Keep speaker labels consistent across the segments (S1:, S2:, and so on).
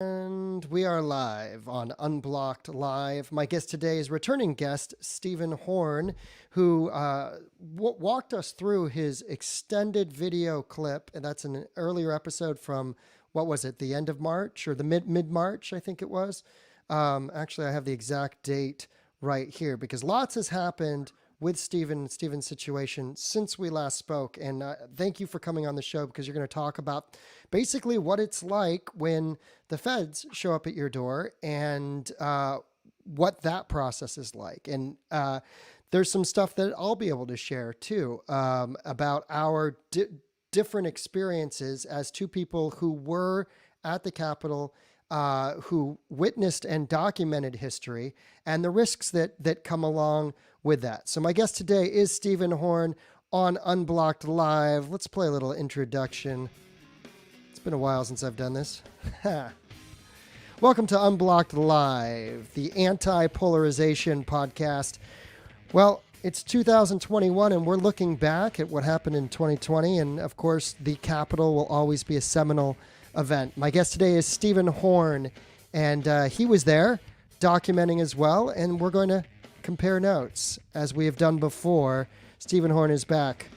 S1: And we are live on Unblocked Live. My guest today is returning guest Stephen Horn, who walked us through his extended video clip, and that's an earlier episode from what was it, the end of March or the mid March, I think it was. Actually, I have the exact date right here because lots has happened with Stephen's situation since we last spoke. And thank you for coming on the show because you're going to talk about basically what it's like when the feds show up at your door and what that process is like. And there's some stuff that I'll be able to share too about our different experiences as two people who were at the Capitol, who witnessed and documented history and the risks that come along with that. So my guest today is Stephen Horn on Unblocked Live. Let's play a little introduction. It's been a while since I've done this. Welcome to Unblocked Live, the anti-polarization podcast. Well, it's 2021 and we're looking back at what happened in 2020. And of course, the Capitol will always be a seminal event. My guest today is Stephen Horn, and he was there documenting as well. And we're going to compare notes as we have done before. Stephen Horn is back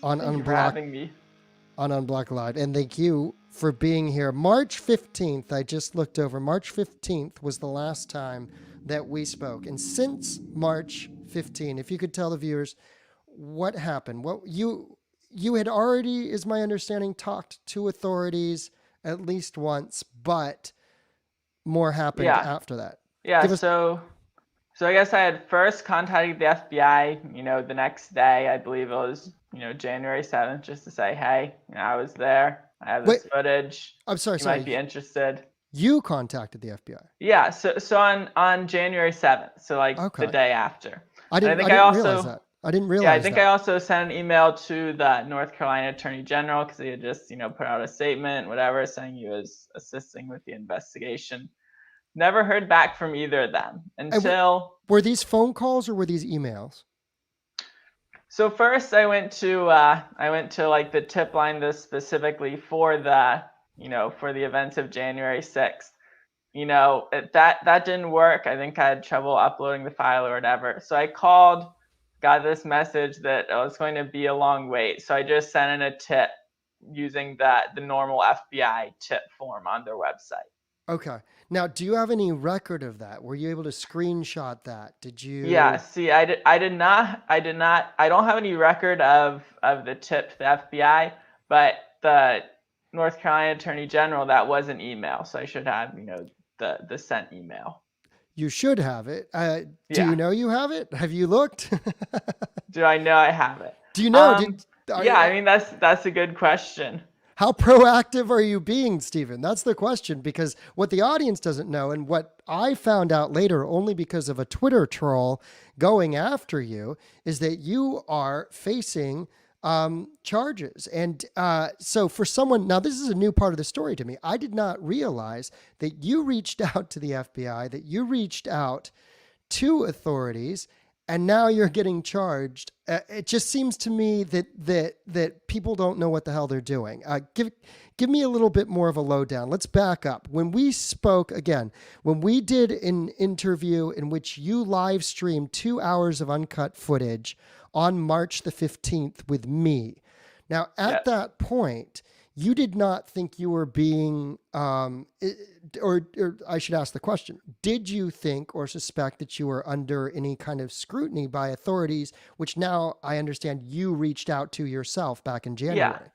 S1: on Unblocked Live, and thank you for being here. March 15th, I just looked over. March 15th was the last time that we spoke, and since March 15th, if you could tell the viewers what happened, what you had already, is my understanding, talked to authorities at least once, but more happened after that.
S2: Yeah. So I guess I had first contacted the FBI, the next day. I believe it was, January 7th, just to say, hey, I was there. I have this footage.
S1: I'm sorry.
S2: You might be interested.
S1: You contacted the FBI.
S2: Yeah. So on January 7th, so the day after.
S1: I didn't realize that. I didn't realize that.
S2: Yeah, I think I also sent an email to the North Carolina Attorney General because he had just, put out a statement, whatever, saying he was assisting with the investigation. Never heard back from either of them until...
S1: Were these phone calls or were these emails?
S2: So first I went to like the tip line this specifically for the, for the events of January 6th. That didn't work. I think I had trouble uploading the file or whatever. So I called, got this message that it was going to be a long wait. So I just sent in a tip using the normal FBI tip form on their website.
S1: Okay. Now, do you have any record of that? Were you able to screenshot that? Did you?
S2: Yeah. See, I did not. I don't have any record of the tip to the FBI, but the North Carolina Attorney General, that was an email, so I should have, the sent email.
S1: You should have it. Do you know you have it? Have you looked?
S2: Do I know I have it?
S1: Do you know?
S2: I mean, that's a good question.
S1: How proactive are you being, Stephen? That's the question, because what the audience doesn't know, and what I found out later only because of a Twitter troll going after you, is that you are facing charges. And so for someone, now this is a new part of the story to me. I did not realize that you reached out to the FBI, that you reached out to authorities, and now you're getting charged. It just seems to me that people don't know what the hell they're doing. Give me a little bit more of a lowdown. Let's back up. When we spoke again, when we did an interview in which you live streamed 2 hours of uncut footage on March the 15th with me. Now, at that point, you did not think you were being, or I should ask the question, did you think or suspect that you were under any kind of scrutiny by authorities, which now I understand you reached out to yourself back in January?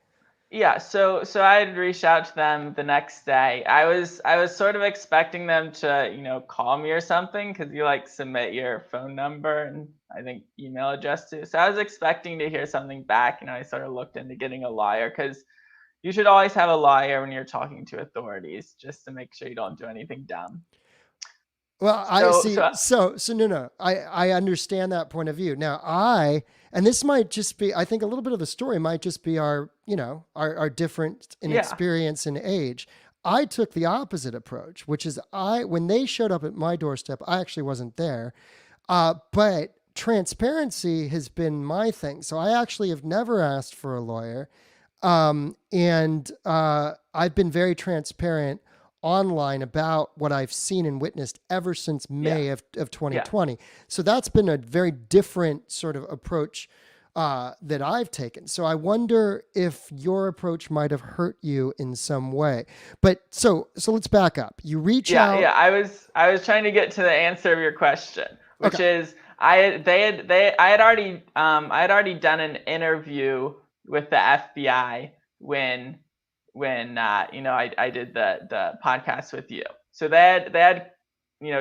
S2: Yeah. So I had reached out to them the next day. I was sort of expecting them to, call me or something, because you submit your phone number and I think email address too. So I was expecting to hear something back, I sort of looked into getting a lawyer, because you should always have a lawyer when you're talking to authorities, just to make sure you don't do anything dumb.
S1: Well, I see. So no. I understand that point of view. Now and this might just be, I think a little bit of the story might just be our difference in experience and age. I took the opposite approach, which is when they showed up at my doorstep, I actually wasn't there. But transparency has been my thing. So I actually have never asked for a lawyer. And I've been very transparent online about what I've seen and witnessed ever since May of
S2: Yeah.
S1: 2020. So that's been a very different sort of approach that I've taken. So I wonder if your approach might have hurt you in some way. But so let's back up. You reach out.
S2: Yeah. I was trying to get to the answer of your question, which
S1: Okay.
S2: is I had already done an interview with the FBI when I did the podcast with you. So they had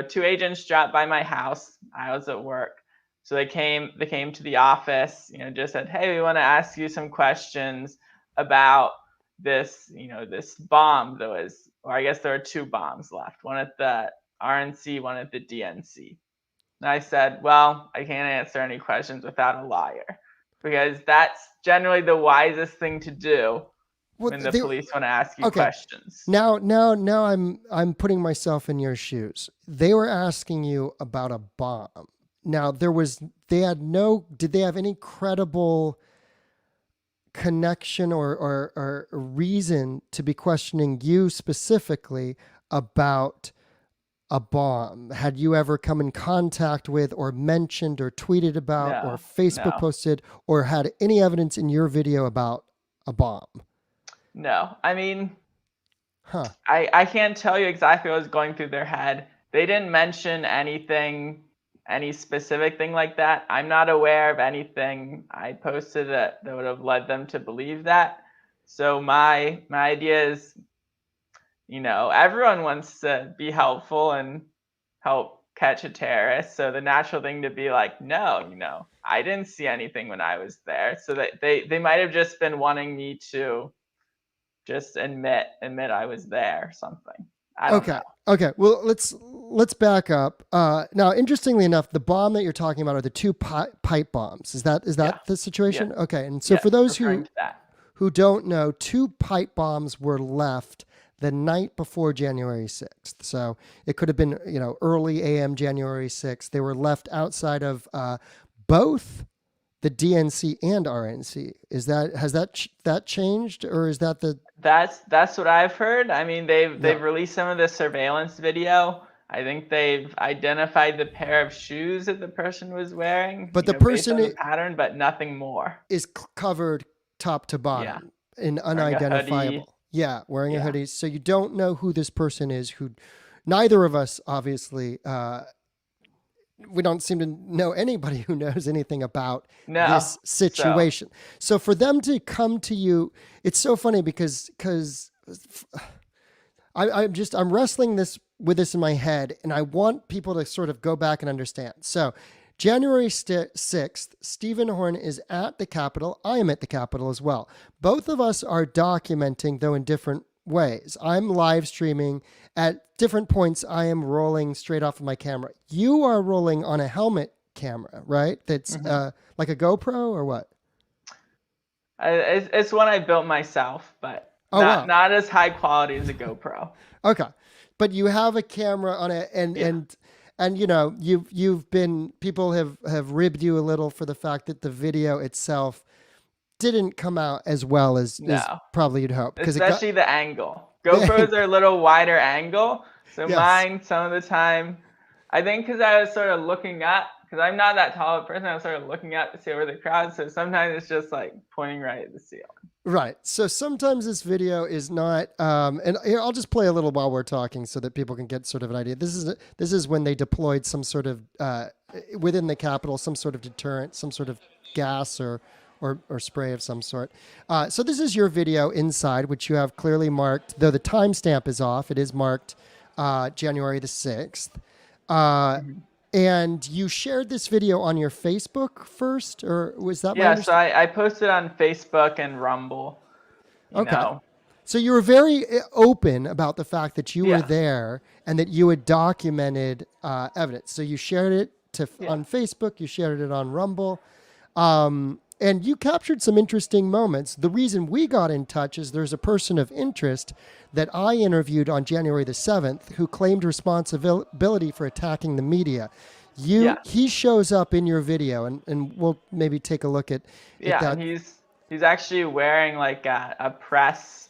S2: two agents drop by my house. I was at work. So they came to the office, just said, "Hey, we want to ask you some questions about this bomb that was, or I guess there were two bombs left, one at the RNC, one at the DNC." And I said, "Well, I can't answer any questions without a lawyer, because that's generally the wisest thing to do when the police want to ask you questions."
S1: Now I'm putting myself in your shoes. They were asking you about a bomb. Now did they have any credible connection or reason to be questioning you specifically about a bomb? Had you ever come in contact with or mentioned or tweeted about or Facebook posted or had any evidence in your video about a bomb?
S2: No. I mean, I can't tell you exactly what was going through their head. They didn't mention any specific thing like that. I'm not aware of anything I posted that would have led them to believe that. So my idea is, everyone wants to be helpful and help catch a terrorist. So the natural thing to be like, no, I didn't see anything when I was there. So that they might have just been wanting me to just admit I was there or something. I don't know.
S1: Okay. Well, let's back up. Now, interestingly enough, the bomb that you're talking about are the two pipe bombs. Is that the situation? Yeah. Okay. And so for those who don't know, two pipe bombs were left the night before January 6th. So it could have been, early AM January 6th. They were left outside of both the DNC and RNC. Has that changed, or is that the?
S2: That's what I've heard. I mean, they've released some of the surveillance video. I think they've identified the pair of shoes that the person was wearing.
S1: But the person
S2: based on the pattern, but nothing more.
S1: Is covered top to bottom and unidentifiable. Wearing a hoodie. So you don't know who this person is. Who, neither of us obviously. We don't seem to know anybody who knows anything about this situation. So for them to come to you, it's so funny because I'm wrestling with this in my head, and I want people to sort of go back and understand. So January 6th, Stephen Horn is at the Capitol. I am at the Capitol as well. Both of us are documenting, though in different ways. I'm live streaming. At different points, I am rolling straight off of my camera. You are rolling on a helmet camera, right? That's like a GoPro or what?
S2: It's one I built myself, but not as high quality as a GoPro.
S1: Okay, but you have a camera on it, and people have ribbed you a little for the fact that the video itself didn't come out as well as probably you'd hope.
S2: Especially the angle. GoPros are a little wider angle. So mine, some of the time, I think because I was sort of looking up, because I'm not that tall of a person, I was sort of looking up to see over the crowd. So sometimes it's just like pointing right at the ceiling.
S1: Right. So sometimes this video is not, and here, I'll just play a little while we're talking so that people can get sort of an idea. This is when they deployed some sort of, within the Capitol, some sort of deterrent, some sort of gas or spray of some sort. So this is your video inside, which you have clearly marked, though the timestamp is off. It is marked January the 6th. And you shared this video on your Facebook first, or was that?
S2: Yeah, so I posted on Facebook and Rumble. Okay.
S1: So you were very open about the fact that you were there and that you had documented evidence. So you shared it on Facebook, you shared it on Rumble. And you captured some interesting moments. The reason we got in touch is there's a person of interest that I interviewed on January the 7th who claimed responsibility for attacking the media. He shows up in your video, and we'll maybe take a look at that.
S2: And he's actually wearing like a press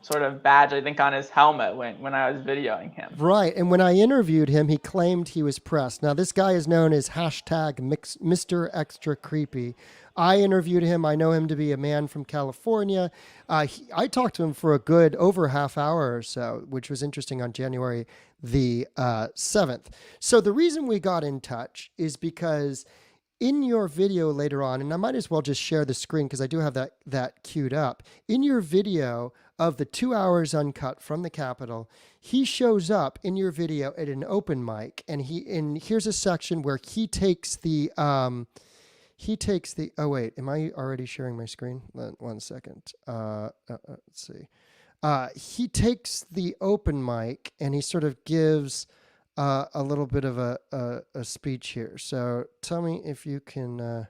S2: sort of badge, I think, on his helmet when I was videoing him.
S1: Right. And when I interviewed him, he claimed he was pressed. Now, this guy is known as Mr. Extra Creepy. I interviewed him. I know him to be a man from California. I talked to him for a good over half hour or so, which was interesting, on January the 7th. So the reason we got in touch is because in your video later on, and I might as well just share the screen because I do have that queued up. In your video of the 2 hours uncut from the Capitol, he shows up in your video at an open mic, and here's a section where he takes the oh wait, am I already sharing my screen? 1 second. Let's see. He takes the open mic and he sort of gives a little bit of a speech here. So tell me if you can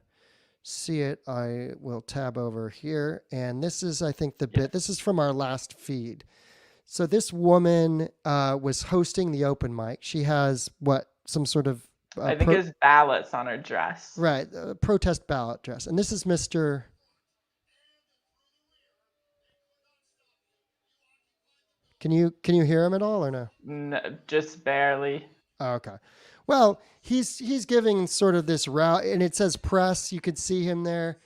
S1: see it. I will tab over here. And this is, I think, the bit. This is from our last feed. So this woman was hosting the open mic. She has some sort of...
S2: I think it's ballots on her dress.
S1: Right. Protest ballot dress. And this is Mr. Can you hear him at all or no?
S2: No, just barely.
S1: Oh, okay. Well, he's giving sort of this route, and it says press. You could see him there.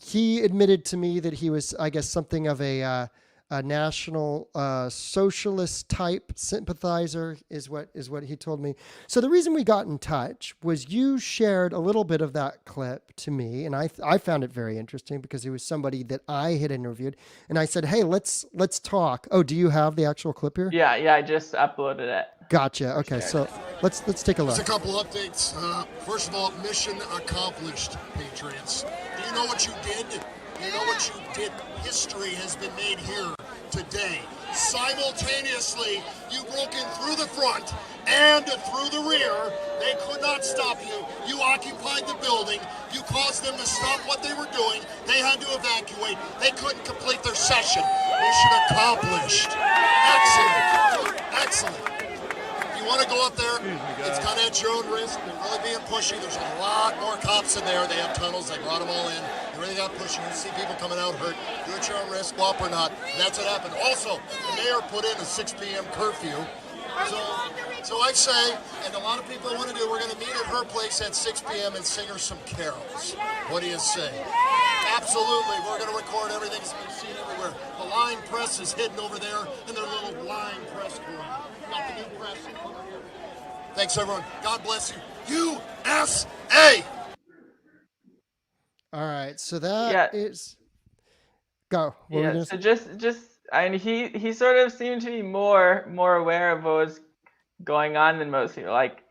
S1: He admitted to me that he was, I guess, something of a national socialist type sympathizer is what he told me. So the reason we got in touch was you shared a little bit of that clip to me, and I found it very interesting because he was somebody that I had interviewed, and I said, hey, let's talk. Oh, do you have the actual clip here?
S2: Yeah, I just uploaded it.
S1: Gotcha. Okay, so let's take a look.
S3: Just a couple updates. First of all, mission accomplished, Patriots. Do you know what you did? You know what you did? History has been made here today. Simultaneously, you broke in through the front and through the rear. They could not stop you. You occupied the building. You caused them to stop what they were doing. They had to evacuate. They couldn't complete their session. Mission accomplished. Excellent. Excellent. If you want to go up there, it's kind of at your own risk. They're really being pushy. There's a lot more cops in there. They have tunnels. They brought them all in. They really got pushing. You see people coming out hurt. Do it at your own risk, go up or not. And that's what happened. Also, the mayor put in a 6 p.m. curfew. So I say, and a lot of people want to do, we're going to meet at her place at 6 p.m. and sing her some carols. What do you say? Absolutely. We're going to record everything. It's been seen everywhere. The line press is hidden over there in their little line press corner. Got the new press over here. Thanks, everyone. God bless you. USA!
S1: All right, so that is... Go.
S2: So just I mean, he sort of seemed to be more aware of what was going on than most people. Like,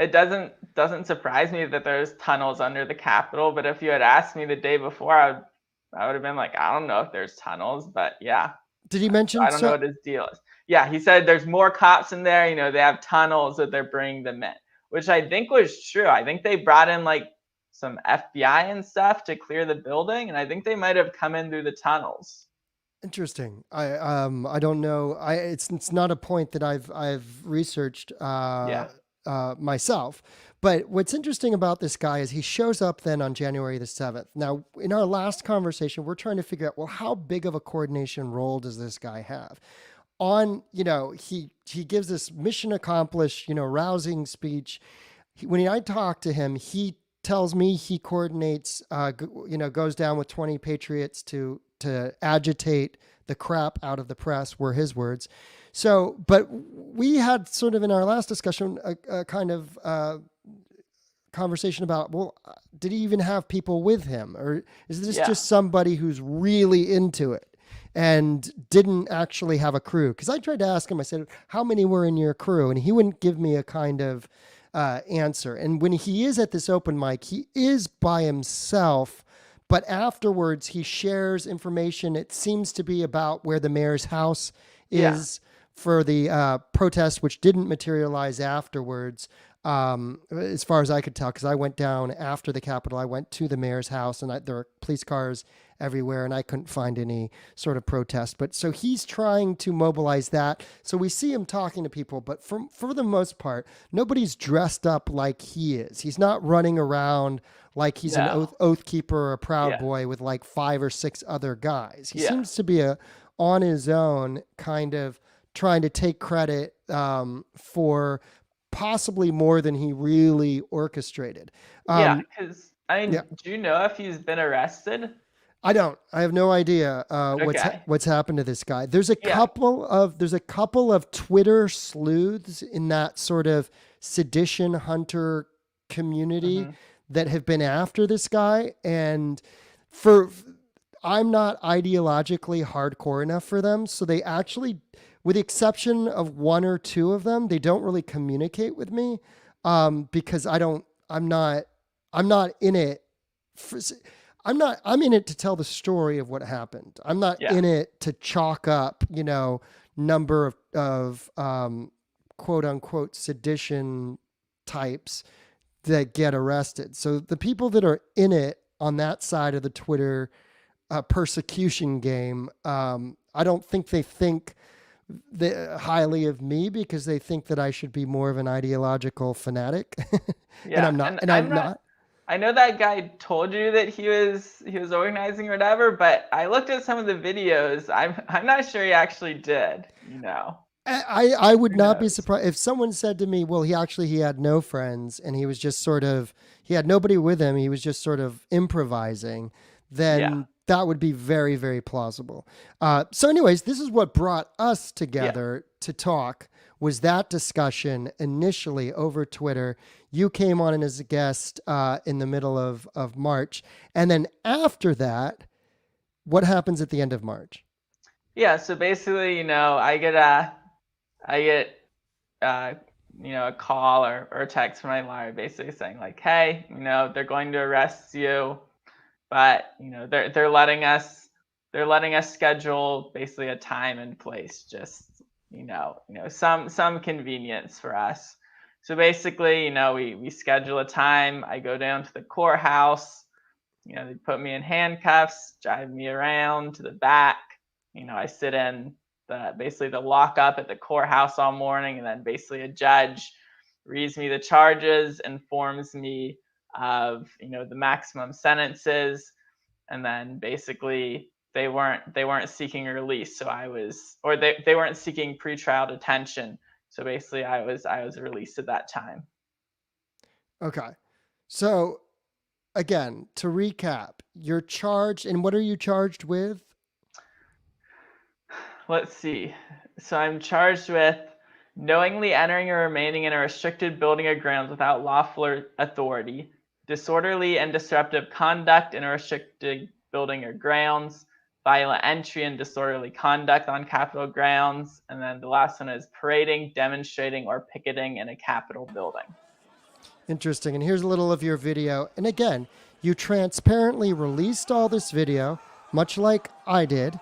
S2: it doesn't surprise me that there's tunnels under the Capitol, but if you had asked me the day before, I would have been like, I don't know if there's tunnels, but yeah.
S1: Did he mention?
S2: I don't know what his deal is. Yeah, he said there's more cops in there. You know, they have tunnels that they're bringing them in, which I think was true. I think they brought in like some FBI and stuff to clear the building, and I think they might have come in through the tunnels.
S1: Interesting. I don't know. It's not a point that I've researched myself. But what's interesting about this guy is he shows up then on January the 7th. Now, in our last conversation, we're trying to figure out, well, how big of a coordination role does this guy have? He gives this mission accomplished, rousing speech. When I talk to him, he tells me he coordinates, goes down with 20 patriots to agitate the crap out of the press, were his words. So, but we had sort of in our last discussion a kind of conversation about, well, did he even have people with him? Or is this just somebody who's really into it and didn't actually have a crew? Because I tried to ask him, I said, how many were in your crew? And he wouldn't give me a kind of answer. And when he is at this open mic, he is by himself. But afterwards, he shares information. It seems to be about where the mayor's house is for the protest, which didn't materialize afterwards, as far as I could tell, because I went down after the Capitol. I went to the mayor's house, and there were police cars everywhere, and I couldn't find any sort of protest. But so he's trying to mobilize that. So we see him talking to people, but for the most part, nobody's dressed up like he is. He's not running around like he's an oath keeper or a proud boy with like 5 or 6 other guys. He seems to be a on his own, kind of trying to take credit for possibly more than he really orchestrated.
S2: Yeah, because I
S1: Yeah.
S2: mean, do you know if he's been arrested?
S1: I don't. I have no idea
S2: Okay.
S1: what's happened to this guy. There's a
S2: Yeah.
S1: couple of Twitter sleuths in that sort of sedition hunter community
S2: Hmm.
S1: that have been after this guy, and for I'm not ideologically hardcore enough for them, so they actually, with the exception of one or two of them, they don't really communicate with me because I'm not in it for, I'm in it to tell the story of what happened. I'm not
S2: Yeah.
S1: in it to chalk up, number of quote unquote sedition types that get arrested. So the people that are in it on that side of the Twitter persecution game, I don't think they think highly of me because they think that I should be more of an ideological fanatic, and
S2: Yeah.
S1: I'm not.
S2: And
S1: And
S2: I'm
S1: I'm
S2: not.
S1: not.
S2: I know that guy told you that he was organizing or whatever, but I looked at some of the videos. I'm not sure he actually did.
S1: I would
S2: Who
S1: not be
S2: knows?
S1: surprised if someone said to me, "Well, he had no friends and he was just sort of he had nobody with him. He was just sort of improvising."
S2: Yeah.
S1: Then that would be very, very plausible. So, anyways, this is what brought us
S2: Yeah.
S1: together to talk. Was that discussion initially over Twitter? You came on as a guest in the middle of March, and then after that, what happens at the end of March?
S2: Yeah. So basically, I get uh, a call or a text from my lawyer basically saying like, hey, they're going to arrest you, but they're letting us schedule basically a time and place, just some convenience for us. So basically, we schedule a time. I go down to the courthouse. They put me in handcuffs, drive me around to the back. I sit in basically the lockup at the courthouse all morning, and then basically a judge reads me the charges, informs me of the maximum sentences, and then basically they weren't seeking release, so they weren't seeking pretrial detention. So basically, I was released at that time.
S1: Okay, so again, to recap, you're charged, and what are you charged with?
S2: Let's see. So I'm charged with knowingly entering or remaining in a restricted building or grounds without lawful authority, disorderly and disruptive conduct in a restricted building or grounds, violent entry and disorderly conduct on Capitol grounds, and then the last one is parading, demonstrating, or picketing in a Capitol building.
S1: Interesting. And here's a little of your video. And again, you transparently released all this video, much like I did,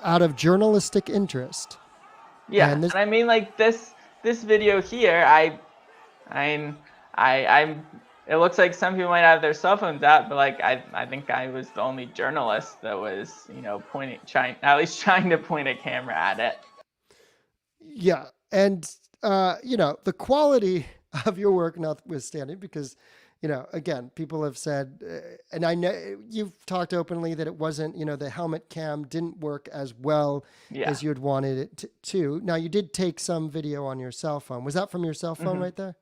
S1: out of journalistic interest.
S2: Yeah,
S1: And this,
S2: and I mean, like, this video here, I'm I'm it looks like some people might have their cell phones out, but like I think I was the only journalist that was, trying to point a camera at it.
S1: yeah. And, the quality of your work notwithstanding, because, again, people have said, and I know you've talked openly that it wasn't, the helmet cam didn't work as well
S2: Yeah.
S1: as you had wanted it to. Now, you did take some video on your cell phone. Was that from your cell phone right there?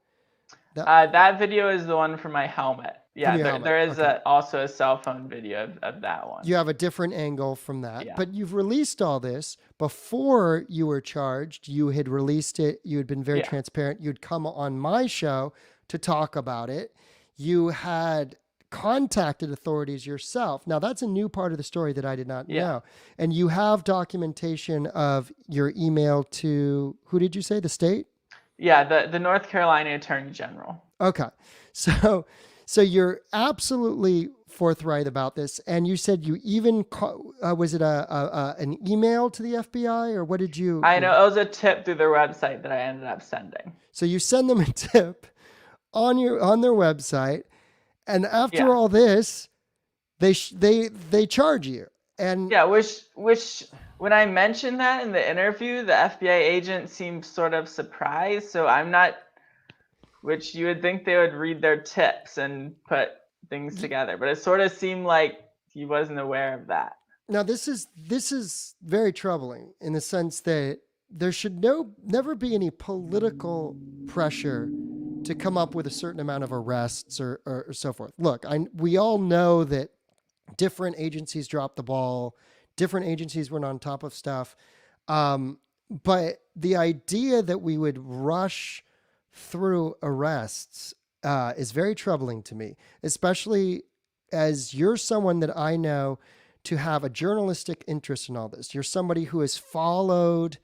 S2: That video is the one from my helmet. Yeah,
S1: your
S2: there,
S1: helmet,
S2: there is
S1: okay.
S2: also a cell phone video of that one.
S1: You have a different angle from that.
S2: Yeah.
S1: But you've released all this before you were charged. You had released it. You had been very
S2: Yeah.
S1: transparent. You'd come on my show to talk about it. You had contacted authorities yourself. Now, that's a new part of the story that I did not
S2: Yeah.
S1: know. And you have documentation of your email to, who did you say, the state?
S2: Yeah, the North Carolina Attorney General.
S1: Okay. So you're absolutely forthright about this, and you said you even was it an email to the FBI, or what did you
S2: I
S1: do?
S2: know it was a tip through their website that I ended up sending.
S1: So you send them a tip on their website, and after
S2: Yeah.
S1: all this, they charge you. And
S2: Yeah, which when I mentioned that in the interview, the FBI agent seemed sort of surprised. So I'm not, which you would think they would read their tips and put things together, but it sort of seemed like he wasn't aware of that.
S1: Now this is very troubling in the sense that there should never be any political pressure to come up with a certain amount of arrests or so forth. Look, we all know that different agencies dropped the ball, different agencies weren't on top of stuff. But the idea that we would rush through arrests is very troubling to me, especially as you're someone that I know to have a journalistic interest in all this. You're somebody who has followed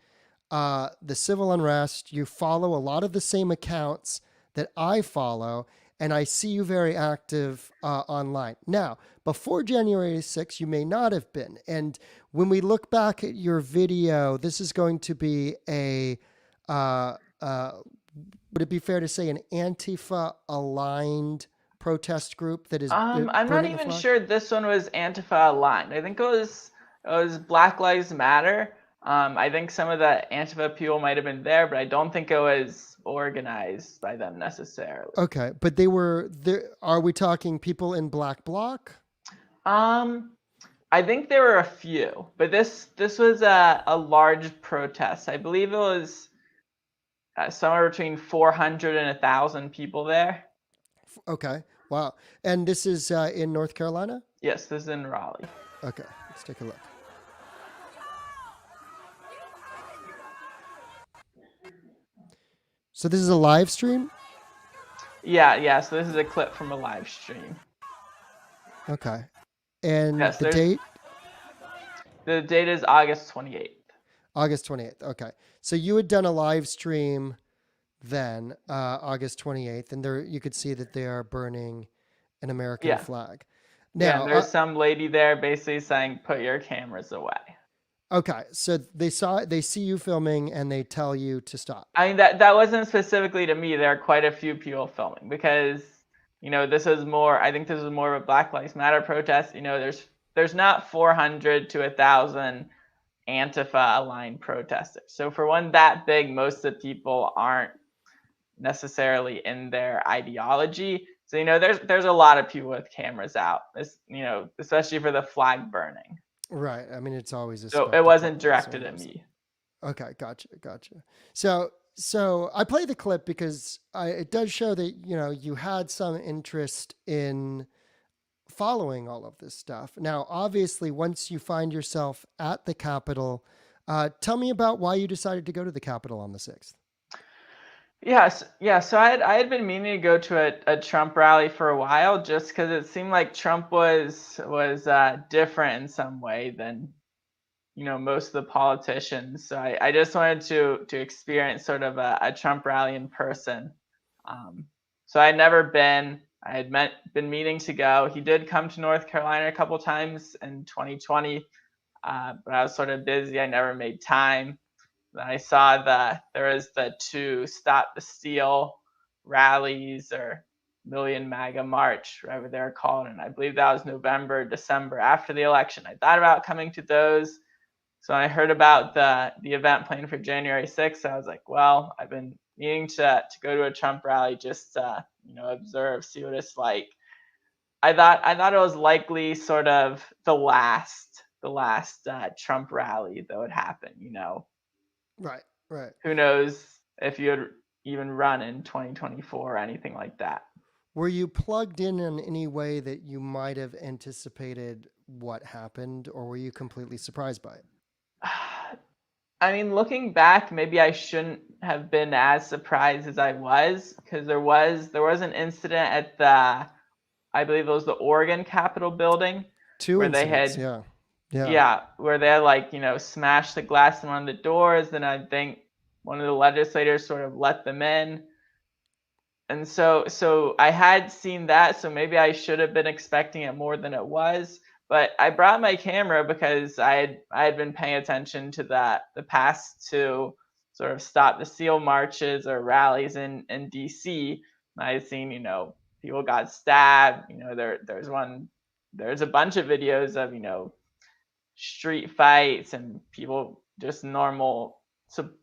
S1: the civil unrest. You follow a lot of the same accounts that I follow, and I see you very active online. Now, before January 6th, you may not have been. And when we look back at your video, this is going to be would it be fair to say an Antifa aligned protest group that is
S2: I'm not
S1: burning the
S2: even
S1: flag?
S2: sure this one was Antifa aligned. I think it was Black Lives Matter. I think some of the Antifa people might have been there, but I don't think it was organized by them necessarily.
S1: Okay, but they were there. Are we talking people in Black Bloc?
S2: I think there were a few, but this was a large protest. I believe it was somewhere between 400 and 1,000 people there.
S1: Okay, wow. And this is in North Carolina?
S2: Yes, this is in Raleigh.
S1: Okay, let's take a look. So this is a live stream?
S2: Yeah. So this is a clip from a live stream.
S1: Okay. And
S2: Yes,
S1: the date?
S2: The date is August 28th.
S1: August 28th. Okay. So you had done a live stream then, August 28th, and there you could see that they are burning an American flag. Now,
S2: there's some lady there basically saying, "Put your cameras away."
S1: Okay, so they see you filming and they tell you to stop.
S2: I mean, that wasn't specifically to me. There are quite a few people filming because, this is more. I think this is more of a Black Lives Matter protest. There's not 400 to 1,000 Antifa aligned protesters. So for one that big, most of the people aren't necessarily in their ideology. So there's a lot of people with cameras out. Especially for the flag burning.
S1: Right. I mean, it's always a
S2: So it
S1: spectacle.
S2: wasn't directed at me.
S1: Okay, gotcha. So I play the clip because it does show that you had some interest in following all of this stuff. Now, obviously, once you find yourself at the Capitol, tell me about why you decided to go to the Capitol on the 6th.
S2: Yes, yeah. So I had been meaning to go to a Trump rally for a while, just because it seemed like Trump was different in some way than most of the politicians. So I just wanted to experience sort of a Trump rally in person. So I had never been. I had been meaning to go. He did come to North Carolina a couple times in 2020, but I was sort of busy. I never made time. Then I saw there was the 2 Stop the Steal rallies or Million MAGA March, whatever they're called, and I believe that was November, December after the election. I thought about coming to those. So when I heard about the event planned for January 6th, I was like, well, I've been meaning to go to a Trump rally just to observe, see what it's like. I thought it was likely sort of the last Trump rally that would happen.
S1: Right.
S2: Who knows if you would even run in 2024 or anything like that.
S1: Were you plugged in any way that you might have anticipated what happened, or were you completely surprised by it?
S2: I mean, looking back, maybe I shouldn't have been as surprised as I was, because there was an incident at I believe it was the Oregon Capitol building.
S1: 2
S2: where
S1: incidents,
S2: they had
S1: yeah.
S2: Where they smashed the glass in one of the doors, and I think one of the legislators sort of let them in. And so I had seen that, so maybe I should have been expecting it more than it was. But I brought my camera because I had been paying attention to the past 2 sort of Stop the Steal marches or rallies in DC. I had seen people got stabbed. There's a bunch of videos of street fights and people, just normal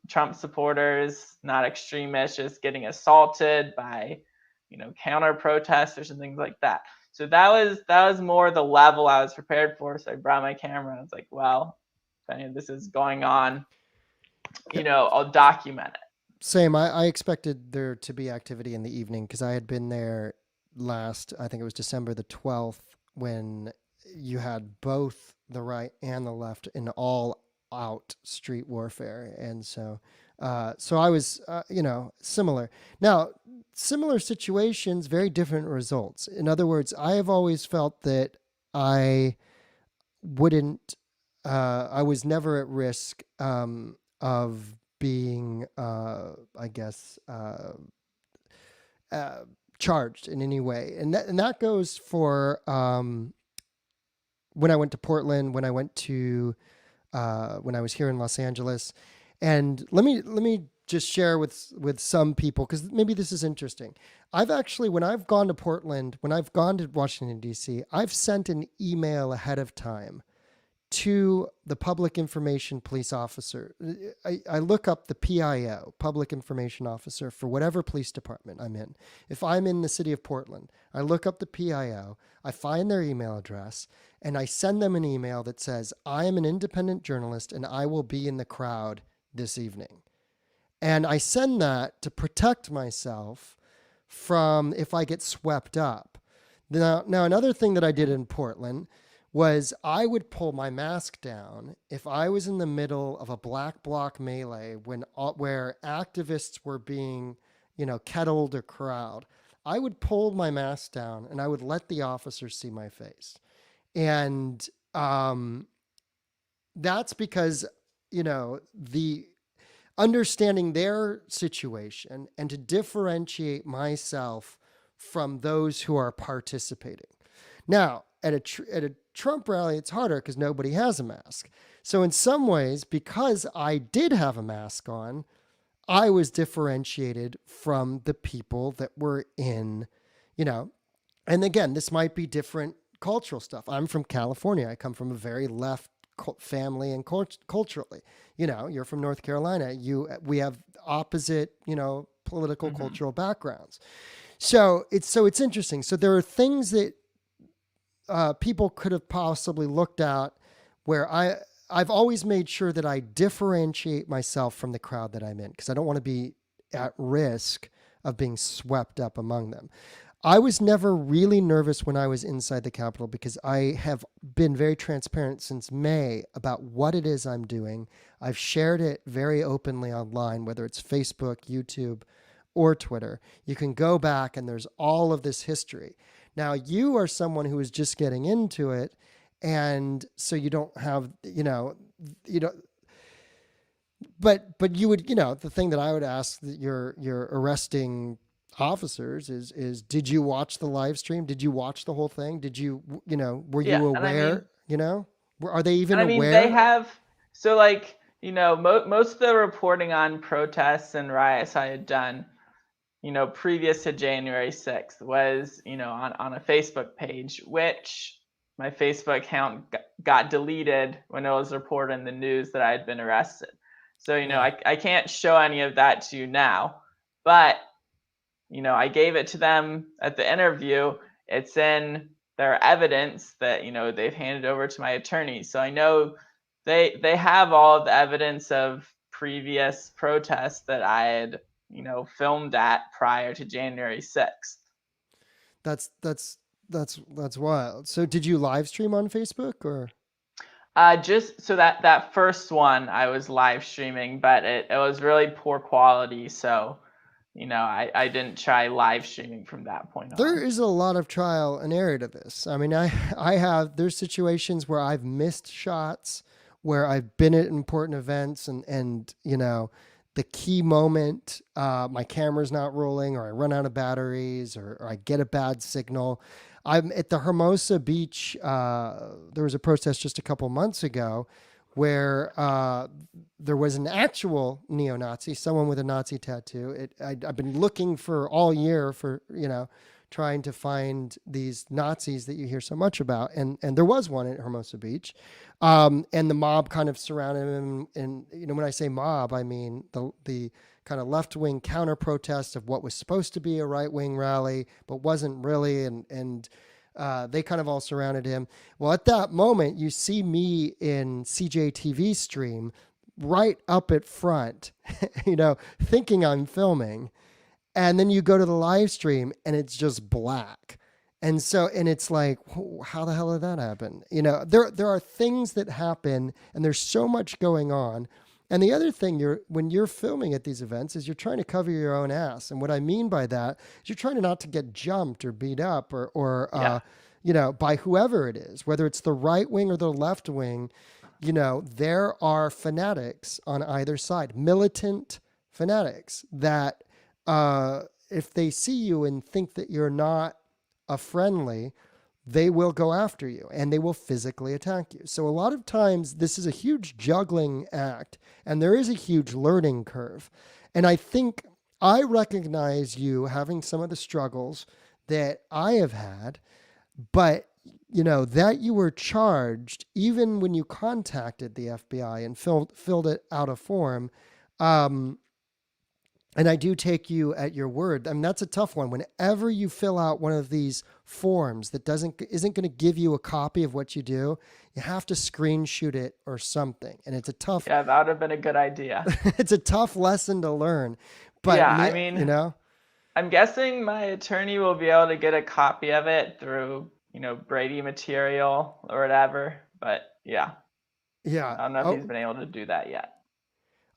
S2: Trump supporters, not extremists, just getting assaulted by counter protesters and things like that. So that was more the level I was prepared for. So I brought my camera. I was like, well, if any of this is going on, I'll document it.
S1: Same. I expected there to be activity in the evening because I had been there I think it was December the 12th, when you had both the right and the left in all out street warfare. And so I was, similar. Now, similar situations, very different results. In other words, I have always felt that I wouldn't, I was never at risk of being, I guess, charged in any way. And that goes for when I went to Portland, when I went to, when I was here in Los Angeles. And let me just share with some people, because maybe this is interesting. I've actually, when I've gone to Portland, when I've gone to Washington, D.C., I've sent an email ahead of time to the public information police officer. I look up the PIO, public information officer, for whatever police department I'm in. If I'm in the city of Portland, I look up the PIO, I find their email address, and I send them an email that says, I am an independent journalist and I will be in the crowd this evening. And I send that to protect myself from if I get swept up. Now another thing that I did in Portland was I would pull my mask down if I was in the middle of a black bloc melee where activists were being, kettled or corralled. I would pull my mask down and I would let the officers see my face. And that's because, the understanding their situation and to differentiate myself from those who are participating. Now, at a Trump rally, it's harder because nobody has a mask. So in some ways, because I did have a mask on, I was differentiated from the people that were in, and again, this might be different cultural stuff. I'm from California. I come from a very left family and culturally. You're from North Carolina. We have opposite, political, cultural backgrounds. So it's interesting. So there are things that people could have possibly looked at where I've always made sure that I differentiate myself from the crowd that I'm in, because I don't want to be at risk of being swept up among them. I was never really nervous when I was inside the Capitol because I have been very transparent since May about what it is I'm doing. I've shared it very openly online, whether it's Facebook, YouTube, or Twitter. You can go back and there's all of this history. Now, you are someone who is just getting into it, and so you don't have, but you would, the thing that I would ask your arresting officers is did you watch the live stream? Did you watch the whole thing? Did you, were you aware, are they even aware?
S2: They have, so most of the reporting on protests and riots I had done, previous to January 6th was, on a Facebook page, which my Facebook account got deleted when it was reported in the news that I had been arrested. So, I can't show any of that to you now, but, I gave it to them at the interview. It's in their evidence that, they've handed over to my attorney. So I know they have all of the evidence of previous protests that I had, filmed at prior to January 6th.
S1: That's wild. So did you live stream on Facebook or?
S2: Just so that first one I was live streaming, but it was really poor quality. So, I didn't try live streaming from that point on.
S1: There is a lot of trial and error to this. I mean, there's situations where I've missed shots, where I've been at important events and the key moment, my camera's not rolling, or I run out of batteries, or I get a bad signal. I'm at the Hermosa Beach. There was a protest just a couple months ago where there was an actual neo-Nazi, someone with a Nazi tattoo. I've been looking for all year for, trying to find these Nazis that you hear so much about. And there was one at Hermosa Beach. And the mob kind of surrounded him. And, when I say mob, I mean the kind of left-wing counter-protest of what was supposed to be a right-wing rally, but wasn't really. And They kind of all surrounded him. Well, at that moment, you see me in CJTV stream right up at front, thinking I'm filming. And then you go to the live stream and it's just black. And it's like, how the hell did that happen? There are things that happen and there's so much going on. And the other thing when you're filming at these events is you're trying to cover your own ass. And what I mean by that is you're trying not to get jumped or beat up or by whoever it is, whether it's the right wing or the left wing. There are fanatics on either side, militant fanatics that if they see you and think that you're not a friendly, they will go after you and they will physically attack you. So a lot of times this is a huge juggling act and there is a huge learning curve. And I think I recognize you having some of the struggles that I have had, but that you were charged even when you contacted the FBI and filled it out a form. And I do take you at your word. I mean, that's a tough one. Whenever you fill out one of these forms that isn't going to give you a copy of what you do, you have to screenshot it or something. And it's a tough.
S2: Yeah, that would have been a good idea.
S1: It's a tough lesson to learn. But
S2: yeah, I mean, I'm guessing my attorney will be able to get a copy of it through, Brady material or whatever. But yeah.
S1: Yeah.
S2: I don't know if he's been able to do that yet.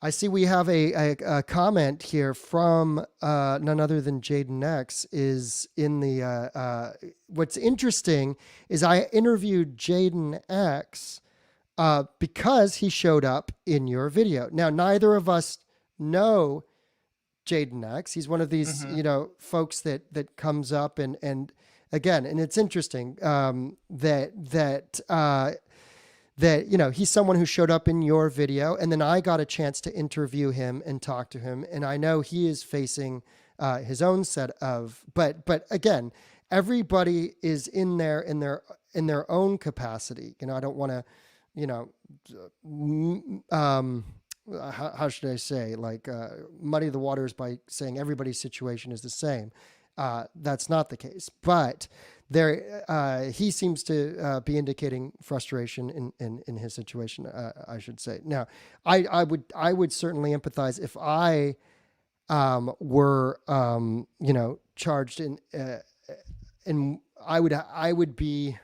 S1: I see we have a comment here from none other than Jaden X is in the, what's interesting is I interviewed Jaden X because he showed up in your video. Now, neither of us know Jaden X. He's one of these, folks that comes up and again, and it's interesting that he's someone who showed up in your video, and then I got a chance to interview him and talk to him, and I know he is facing his own set of, but again, everybody is in their own capacity. I don't want to, how should I say, muddy the waters by saying everybody's situation is the same. That's not the case, but he seems to be indicating frustration in his situation. I should say. Now, I would certainly empathize if I were charged in I would be.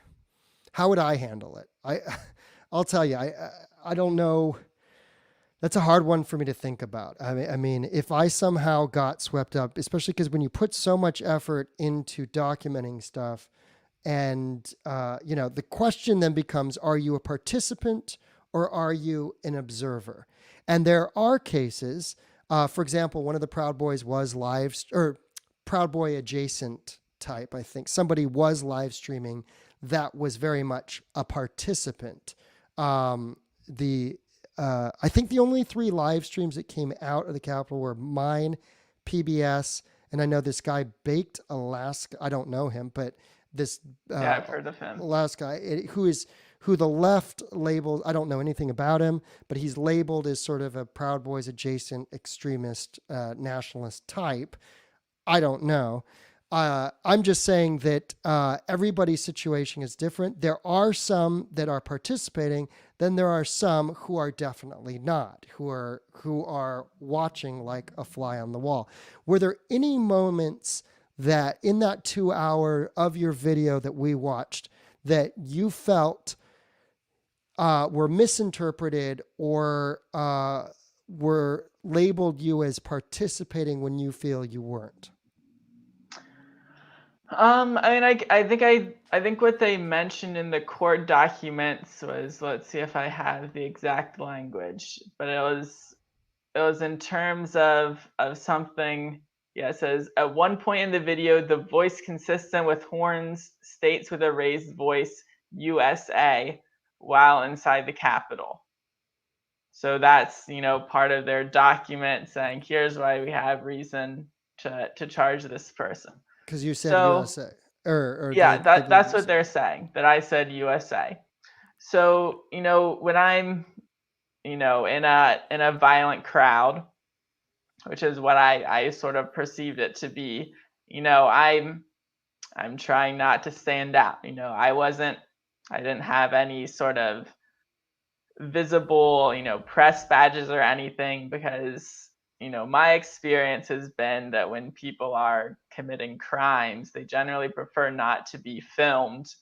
S1: How would I handle it? I'll tell you. I don't know. That's a hard one for me to think about. I mean, if I somehow got swept up, especially because when you put so much effort into documenting stuff, and the question then becomes: are you a participant or are you an observer? And there are cases. For example, one of the Proud Boys was Proud Boy adjacent type. I think somebody was live streaming that was very much a participant. I think the only 3 live streams that came out of the Capitol were mine, PBS, and I know this guy Baked Alaska. I don't know him, but this
S2: I've heard of him.
S1: last guy who the left labels. I don't know anything about him, but he's labeled as sort of a Proud Boys adjacent extremist nationalist type. I don't know. I'm just saying that everybody's situation is different. There are some that are participating. Then there are some who are definitely not, who are watching like a fly on the wall. Were there any moments that in that 2 hour of your video that we watched that you felt were misinterpreted or were labeled you as participating when you feel you weren't?
S2: I think what they mentioned in the court documents was, let's see if I have the exact language, but it was in terms of something. Yeah, it says at one point in the video, the voice consistent with horns states with a raised voice USA while inside the Capitol. So that's part of their document saying here's why we have reason to charge this person.
S1: Because you said USA.
S2: That's what they're saying, that I said USA. So, when I'm, in a violent crowd, which is what I sort of perceived it to be, I'm I'm trying not to stand out. I didn't have any sort of visible, press badges or anything, because, my experience has been that when people are committing crimes, they generally prefer not to be filmed,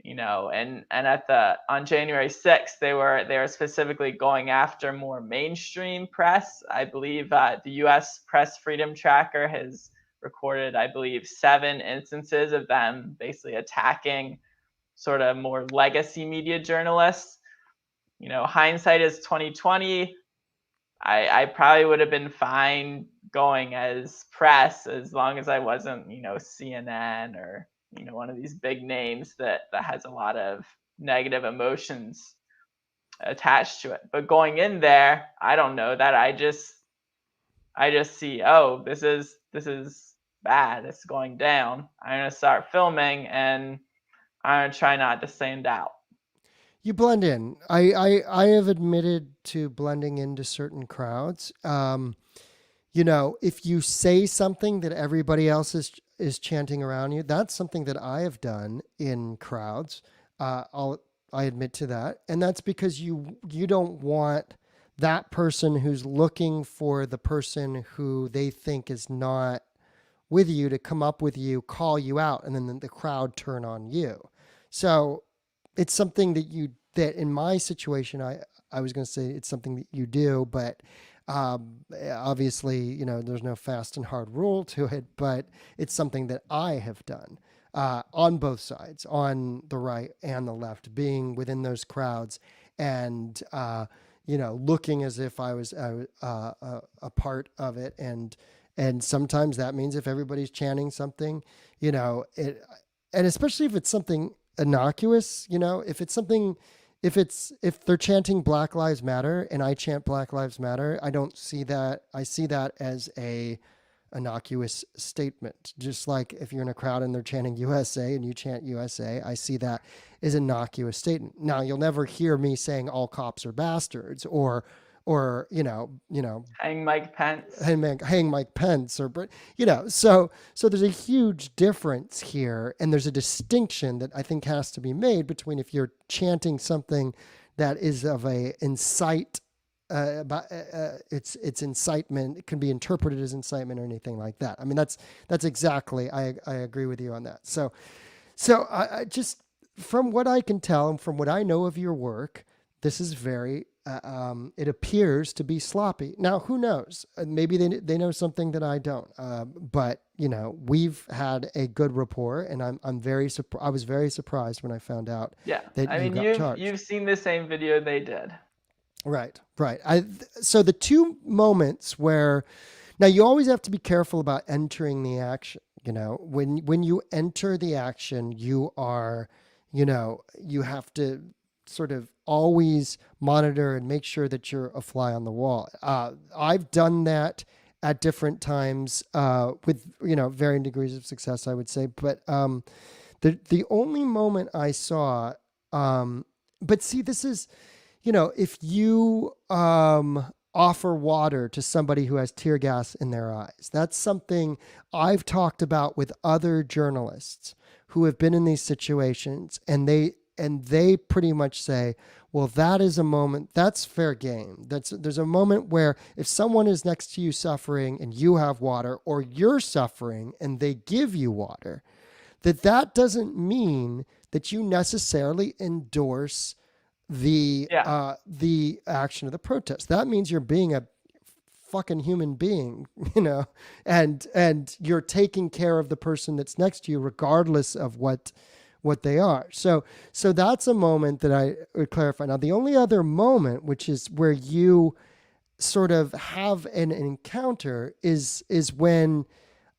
S2: and on January 6th, they were specifically going after more mainstream press. I believe the US Press Freedom Tracker has recorded, I believe, 7 instances of them basically attacking sort of more legacy media journalists. Hindsight is 2020. I probably would have been fine going as press as long as I wasn't, CNN or, one of these big names that has a lot of negative emotions attached to it. But going in there, I don't know that. I just see, oh, this is bad. It's going down. I'm gonna start filming, and I'm gonna try not to stand out.
S1: You blend in. I have admitted to blending into certain crowds. If you say something that everybody else is chanting around you, that's something that I have done in crowds. I admit to that, and that's because you don't want that person who's looking for the person who they think is not with you to come up with you, call you out, and then the crowd turn on you. So it's something that in my situation, I was going to say it's something that you do, but obviously, there's no fast and hard rule to it, but it's something that I have done on both sides, on the right and the left, being within those crowds and, looking as if I was a part of it. And sometimes that means if everybody's chanting something, and especially if it's something innocuous, if they're chanting Black Lives Matter and I chant Black Lives Matter, I don't see that. I see that as a innocuous statement. Just like if you're in a crowd and they're chanting USA and you chant USA, I see that as an innocuous statement. Now, you'll never hear me saying all cops are bastards or
S2: Hang Mike Pence.
S1: hang Mike Pence so there's a huge difference here, and there's a distinction that I think has to be made between if you're chanting something that is of a incite it's incitement. It can be interpreted as incitement or anything like that. I mean, that's exactly, I agree with you on that. So I just, from what I can tell and from what I know of your work, this is very, it appears to be sloppy. Now, who knows? Maybe they know something that I don't. But we've had a good rapport, and I was very surprised when I found out.
S2: Yeah,
S1: that
S2: I mean,
S1: got charged.
S2: you've seen the same video they did.
S1: Right. So the two moments where, now you always have to be careful about entering the action. When you enter the action, you are, you have to sort of always monitor and make sure that you're a fly on the wall. I've done that at different times with varying degrees of success, I would say. But the only moment I saw, but see, this is, if you offer water to somebody who has tear gas in their eyes, that's something I've talked about with other journalists who have been in these situations, and they pretty much say, well, that is a moment, that's fair game. There's a moment where if someone is next to you suffering and you have water, or you're suffering and they give you water, that doesn't mean that you necessarily endorse the action of the protest. That means you're being a fucking human being, and you're taking care of the person that's next to you, regardless of what they are. So that's a moment that I would clarify. Now, the only other moment, which is where you sort of have an encounter, is when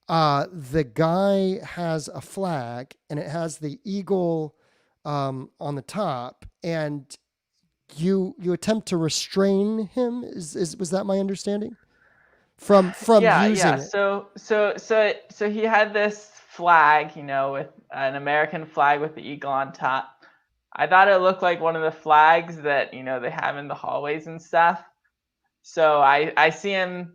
S1: the guy has a flag and it has the eagle on the top, and you attempt to restrain him. Was that my understanding? From using it.
S2: So he had this flag, with an American flag with the eagle on top. I thought it looked like one of the flags that they have in the hallways and stuff. So I see him.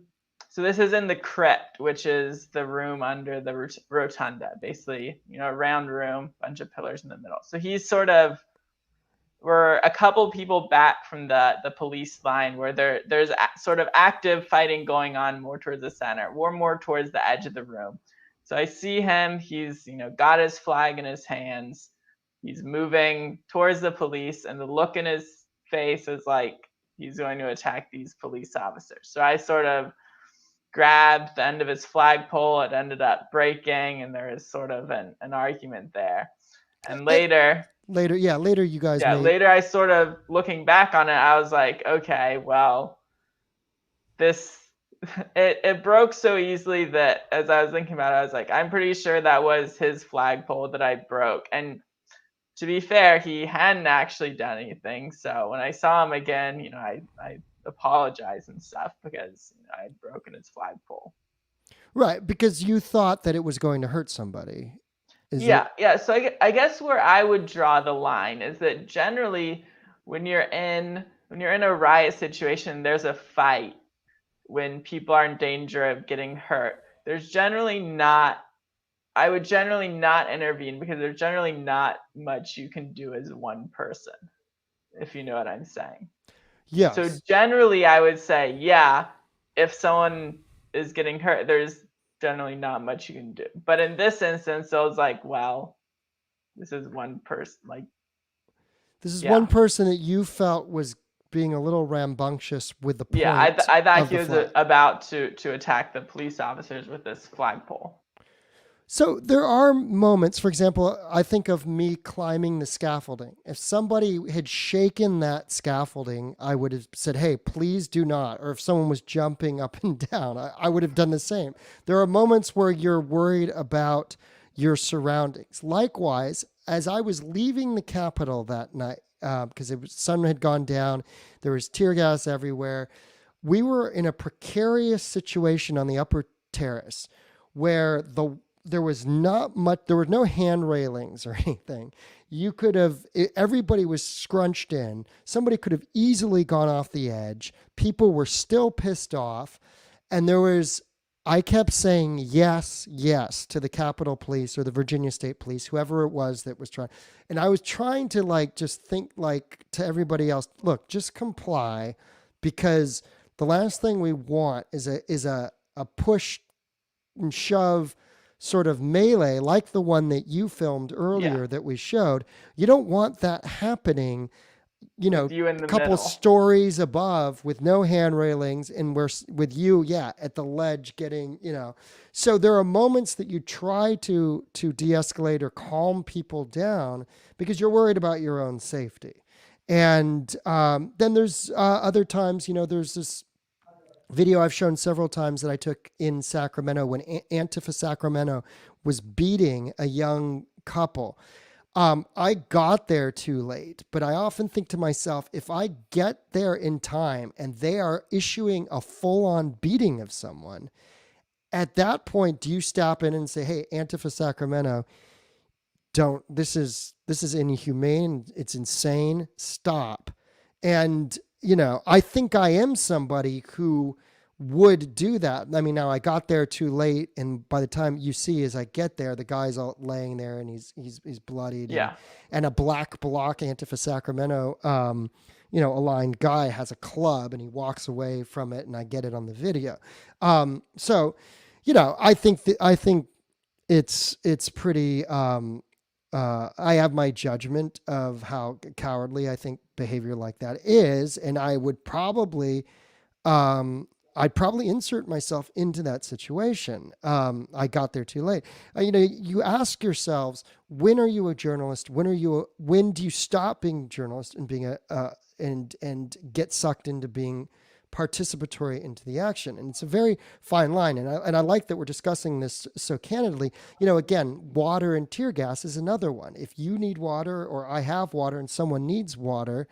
S2: So this is in the crypt, which is the room under the rotunda, basically, a round room, bunch of pillars in the middle. So he's we're a couple people back from the police line where there's sort of active fighting going on more towards the center. We're more towards the edge of the room. So I see him, he's, got his flag in his hands. He's moving towards the police, and the look in his face is like he's going to attack these police officers. So I sort of grabbed the end of his flagpole. It ended up breaking, and there was sort of an argument there. And later
S1: you guys
S2: later I sort of, looking back on it, I was like, okay, well, it broke so easily that as I was thinking about it, I was like, I'm pretty sure that was his flagpole that I broke. And to be fair, he hadn't actually done anything. So when I saw him again, I apologized and stuff because I had broken his flagpole.
S1: Right, because you thought that it was going to hurt somebody.
S2: Yeah. So I guess where I would draw the line is that generally, when you're in a riot situation, there's a fight. When people are in danger of getting hurt, I would generally not intervene because there's generally not much you can do as one person, if you know what I'm saying.
S1: Yeah.
S2: So generally, I would say, if someone is getting hurt, there's generally not much you can do. But in this instance, I was like, well, this is one person.
S1: This is one person that you felt was being a little rambunctious with the point.
S2: Yeah, I thought he was about to attack the police officers with this flagpole.
S1: So there are moments, for example, I think of me climbing the scaffolding. If somebody had shaken that scaffolding, I would have said, hey, please do not. Or if someone was jumping up and down, I would have done the same. There are moments where you're worried about your surroundings. Likewise, as I was leaving the Capitol that night, because the sun had gone down, there was tear gas everywhere. We were in a precarious situation on the upper terrace where there was not much, there were no hand railings or anything. Everybody was scrunched in. Somebody could have easily gone off the edge. People were still pissed off. And I kept saying yes to the Capitol Police or the Virginia State Police, whoever it was that was trying. And I was trying to just think to everybody else, look, just comply, because the last thing we want is a push and shove sort of melee like the one that you filmed earlier that we showed. You don't want that happening, a couple stories above with no hand railings, and we're with you, at the ledge getting, So there are moments that you try to de-escalate or calm people down because you're worried about your own safety. And then there's other times, there's this video I've shown several times that I took in Sacramento when Antifa Sacramento was beating a young couple. I got there too late, but I often think to myself, if I get there in time and they are issuing a full-on beating of someone, at that point, do you stop in and say, hey, Antifa Sacramento, this is inhumane, it's insane, stop. And I think I am somebody who would do that. I mean, now I got there too late, and by the time you see as I get there, the guy's all laying there and he's bloodied. And a black bloc Antifa Sacramento, aligned guy has a club and he walks away from it, and I get it on the video. So, I think it's pretty. I have my judgment of how cowardly I think behavior like that is, and I would probably, I'd probably insert myself into that situation. I got there too late. You ask yourselves, when are you a journalist? When do you stop being a journalist and being and get sucked into being participatory into the action? And it's a very fine line. And I like that we're discussing this so candidly. Again, water and tear gas is another one. If you need water, or I have water and someone needs water,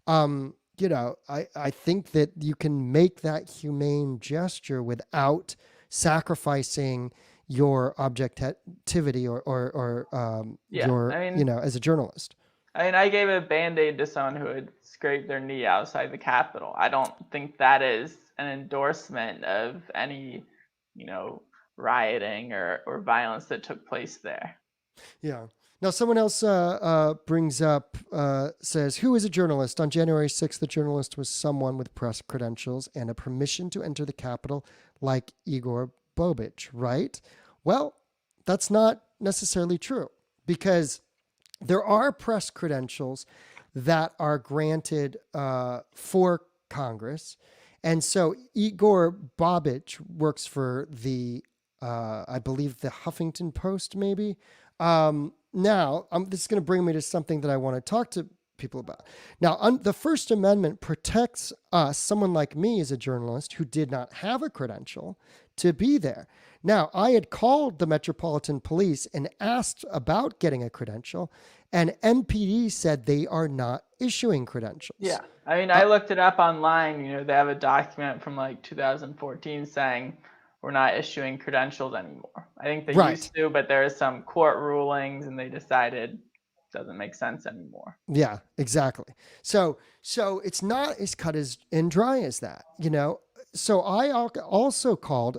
S1: I think that you can make that humane gesture without sacrificing your objectivity or as a journalist.
S2: I gave a Band-Aid to someone who had scraped their knee outside the Capitol. I don't think that is an endorsement of any, rioting or violence that took place there.
S1: Yeah. Now, someone else brings up, says, who is a journalist? On January 6th, the journalist was someone with press credentials and a permission to enter the Capitol, like Igor Bobich, right? Well, that's not necessarily true, because there are press credentials that are granted for Congress. And so Igor Bobich works for the, I believe, the Huffington Post, maybe. Now, this is going to bring me to something that I want to talk to people about. Now, the First Amendment protects us, someone like me as a journalist who did not have a credential, to be there. Now, I had called the Metropolitan Police and asked about getting a credential, and MPD said they are not issuing credentials.
S2: Yeah. I mean, I looked it up online. They have a document from like 2014 saying we're not issuing credentials anymore. I think they used to, but there is some court rulings and they decided it doesn't make sense anymore.
S1: Yeah, exactly. So it's not as cut as and dry as that, So I also called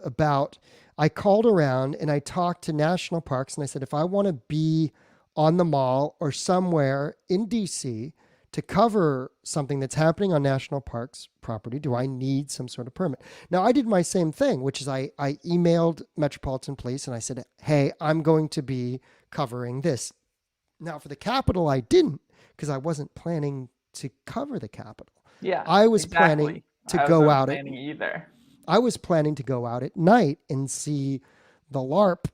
S1: around and I talked to national parks, and I said, if I want to be on the mall or somewhere in DC to cover something that's happening on national parks property, do I need some sort of permit? Now, I did my same thing, which is I emailed Metropolitan Police and I said, hey, I'm going to be covering this. Now, for the Capitol, I didn't, because I wasn't planning to cover the Capitol.
S2: Yeah,
S1: I was planning to go out
S2: either.
S1: I was planning to go out at night and see the LARP,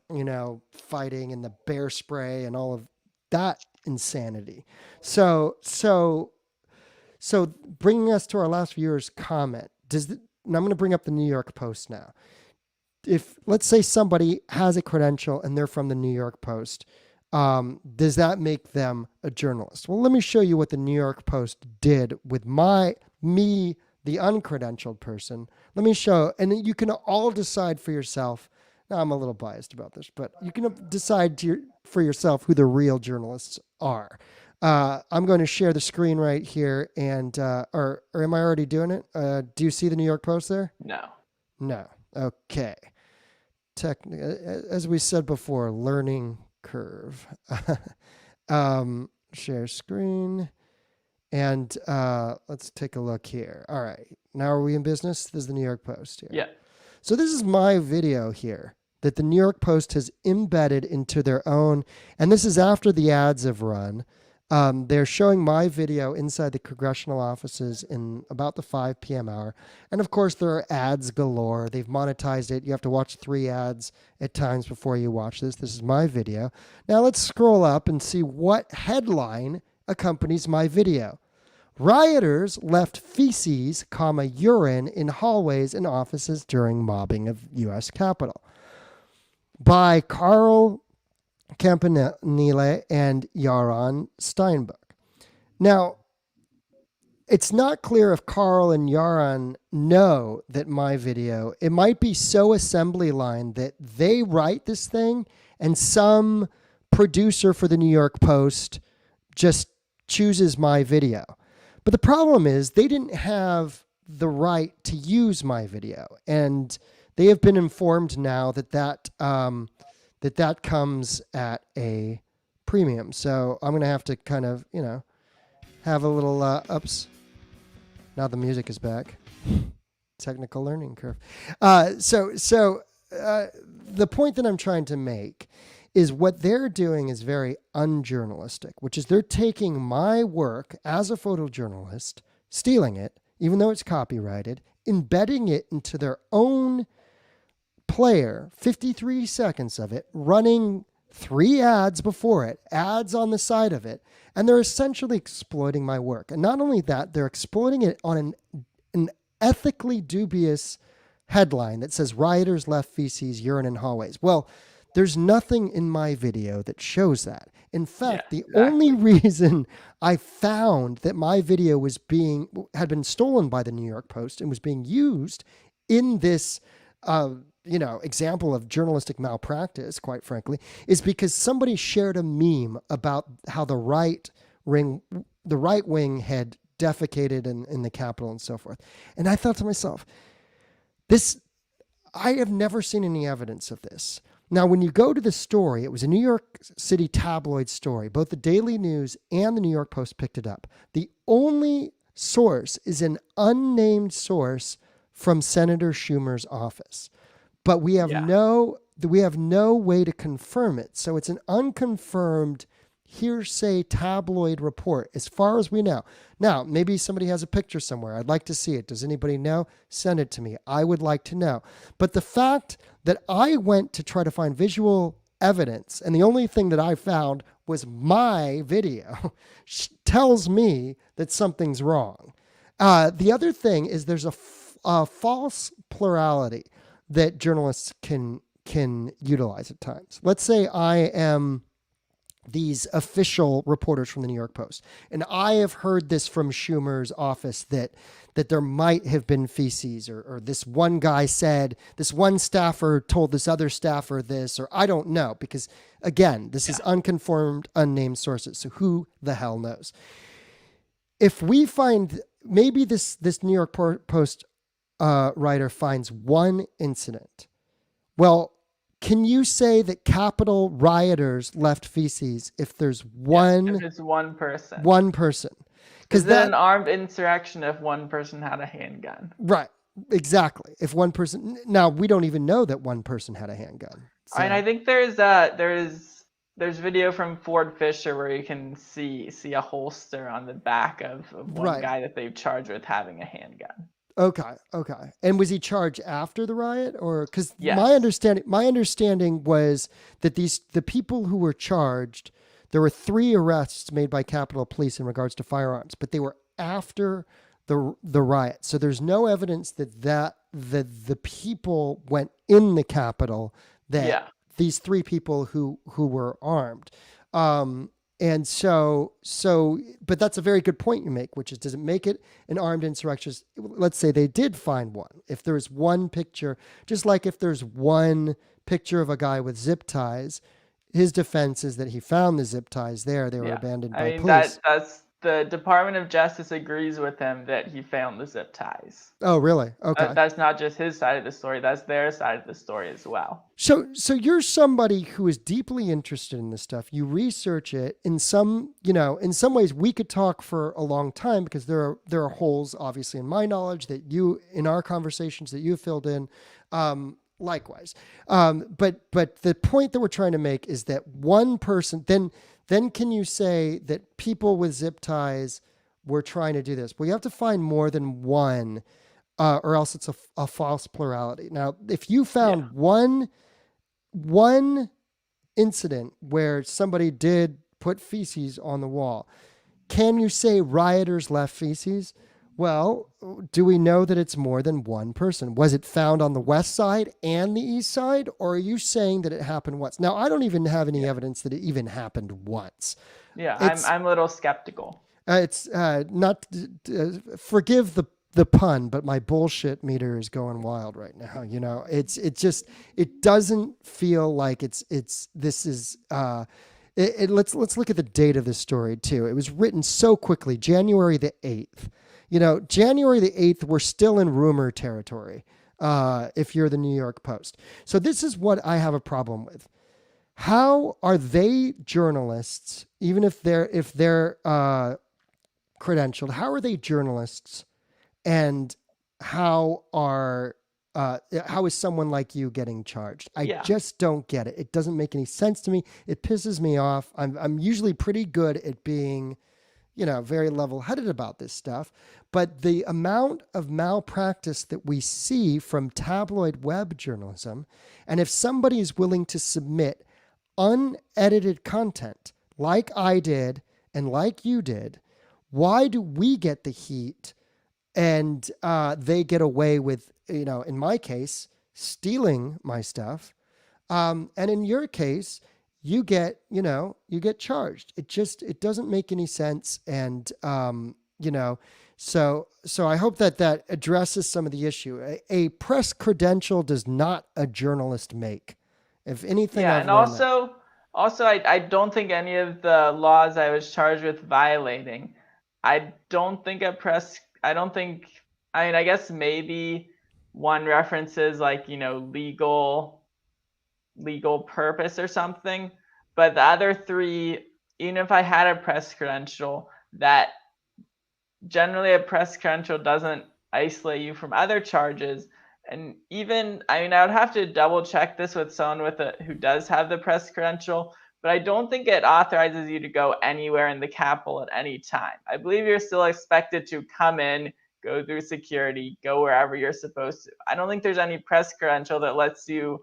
S1: fighting and the bear spray and all of that insanity. So bringing us to our last viewer's comment, and I'm going to bring up the New York Post now. If, let's say, somebody has a credential and they're from the New York Post, does that make them a journalist? Well, let me show you what the New York Post did with me, the uncredentialed person. Let me show, and you can all decide for yourself. Now, I'm a little biased about this, but you can decide for yourself who the real journalists are. I'm going to share the screen right here, and or am I already doing it? Do you see the New York Post there? No. Okay. As we said before, learning curve. Share screen, and let's take a look here. All right. Now, are we in business? This is the New York Post here.
S2: Yeah.
S1: So this is my video here that the New York Post has embedded into their own, and this is after the ads have run. They're showing my video inside the congressional offices in about the 5 p.m. hour. And of course, there are ads galore. They've monetized it. You have to watch 3 ads at times before you watch this. This is my video. Now let's scroll up and see what headline accompanies my video. Rioters left feces, urine in hallways and offices during mobbing of U.S. Capitol. By Carl Campanile and Yaron Steinbuch. Now, it's not clear if Carl and Yaron know that my video, it might be so assembly line that they write this thing and some producer for the New York Post just chooses my video. But the problem is they didn't have the right to use my video. And they have been informed now that comes at a premium. So I'm going to have to kind of, have a little ups. Now the music is back. Technical learning curve. So the point that I'm trying to make is what they're doing is very unjournalistic, which is they're taking my work as a photojournalist, stealing it, even though it's copyrighted, embedding it into their own player, 53 seconds of it, running 3 ads before it, ads on the side of it, and they're essentially exploiting my work. And not only that, they're exploiting it on an ethically dubious headline that says rioters left feces, urine in hallways. Well, there's nothing in my video that shows that. In fact, the only reason I found that my video had been stolen by the New York Post and was being used in this example of journalistic malpractice, quite frankly, is because somebody shared a meme about how the right wing had defecated in the Capitol and so forth. And I thought to myself, This, I have never seen any evidence of this. Now, when you go to the story, it was a New York City tabloid story. Both the Daily News and the New York Post picked it up. The only source is an unnamed source from Senator Schumer's office, but we have no way to confirm it. So it's an unconfirmed hearsay tabloid report as far as we know. Now, maybe somebody has a picture somewhere. I'd like to see it. Does anybody know? Send it to me. I would like to know. But the fact that I went to try to find visual evidence and the only thing that I found was my video tells me that something's wrong. The other thing is there's a false plurality that journalists can utilize at times. Let's say I am these official reporters from the New York Post, and I have heard this from Schumer's office that there might have been feces, or this one guy said, this one staffer told this other staffer this, or I don't know, because again, this is unconfirmed, unnamed sources. So who the hell knows? If we find maybe this New York Post writer finds one incident, well, can you say that Capitol rioters left feces if there's one?
S2: If it's one person.
S1: One person.
S2: Because then an armed insurrection if one person had a handgun.
S1: Right. Exactly. If one person. Now, we don't even know that one person had a handgun.
S2: So. And I think there's video from Ford Fisher where you can see a holster on the back of one guy that they've charged with having a handgun.
S1: Okay. And was he charged after the riot, or because my understanding was that the people who were charged, there were 3 arrests made by Capitol Police in regards to firearms, but they were after the riot. So there's no evidence that the people went in the Capitol, that these 3 people who were armed. And so, but that's a very good point you make, which is, does it make it an armed insurrection? Let's say they did find one. If there's one picture, just like if there's one picture of a guy with zip ties, his defense is that he found the zip ties there. They were abandoned by police.
S2: That's the Department of Justice agrees with him that he found the zip ties.
S1: Oh, really? Okay.
S2: That's not just his side of the story. That's their side of the story as well.
S1: So you're somebody who is deeply interested in this stuff. You research it. In some ways we could talk for a long time, because there are holes, obviously, in my knowledge that in our conversations that you filled in. Likewise. But the point that we're trying to make is that one person, then can you say that people with zip ties were trying to do this? Well, you have to find more than one, or else it's a false plurality. Now, if you found one incident where somebody did put feces on the wall, can you say rioters left feces? Well, do we know that it's more than one person? Was it found on the west side and the east side? Or are you saying that it happened once? Now, I don't even have any evidence that it even happened once.
S2: Yeah, I'm a little skeptical.
S1: It's not, forgive the pun, but my bullshit meter is going wild right now. It doesn't feel like let's look at the date of this story too. It was written so quickly, January the 8th. January the 8th, we're still in rumor territory, if you're the New York Post. So this is what I have a problem with. How are they journalists, even if they're credentialed, how are they journalists, and how is someone like you getting charged? I just don't get it. It doesn't make any sense to me. It pisses me off. I'm usually pretty good at being very level-headed about this stuff. But the amount of malpractice that we see from tabloid web journalism, and if somebody is willing to submit unedited content like I did and like you did, why do we get the heat and they get away with, in my case, stealing my stuff? And in your case, you get charged. It doesn't make any sense. And, so I hope that addresses some of the issue. A press credential does not a journalist make. If anything,
S2: and also I don't think any of the laws I was charged with violating. I guess maybe one references like, legal purpose or something, but the other three, even if I had a press credential, that generally a press credential doesn't isolate you from other charges. And even, I mean, I would have to double check this with someone who does have the press credential, but I don't think it authorizes you to go anywhere in the Capitol at any time. I believe you're still expected to come in, go through security, go wherever you're supposed to. I don't think there's any press credential that lets you,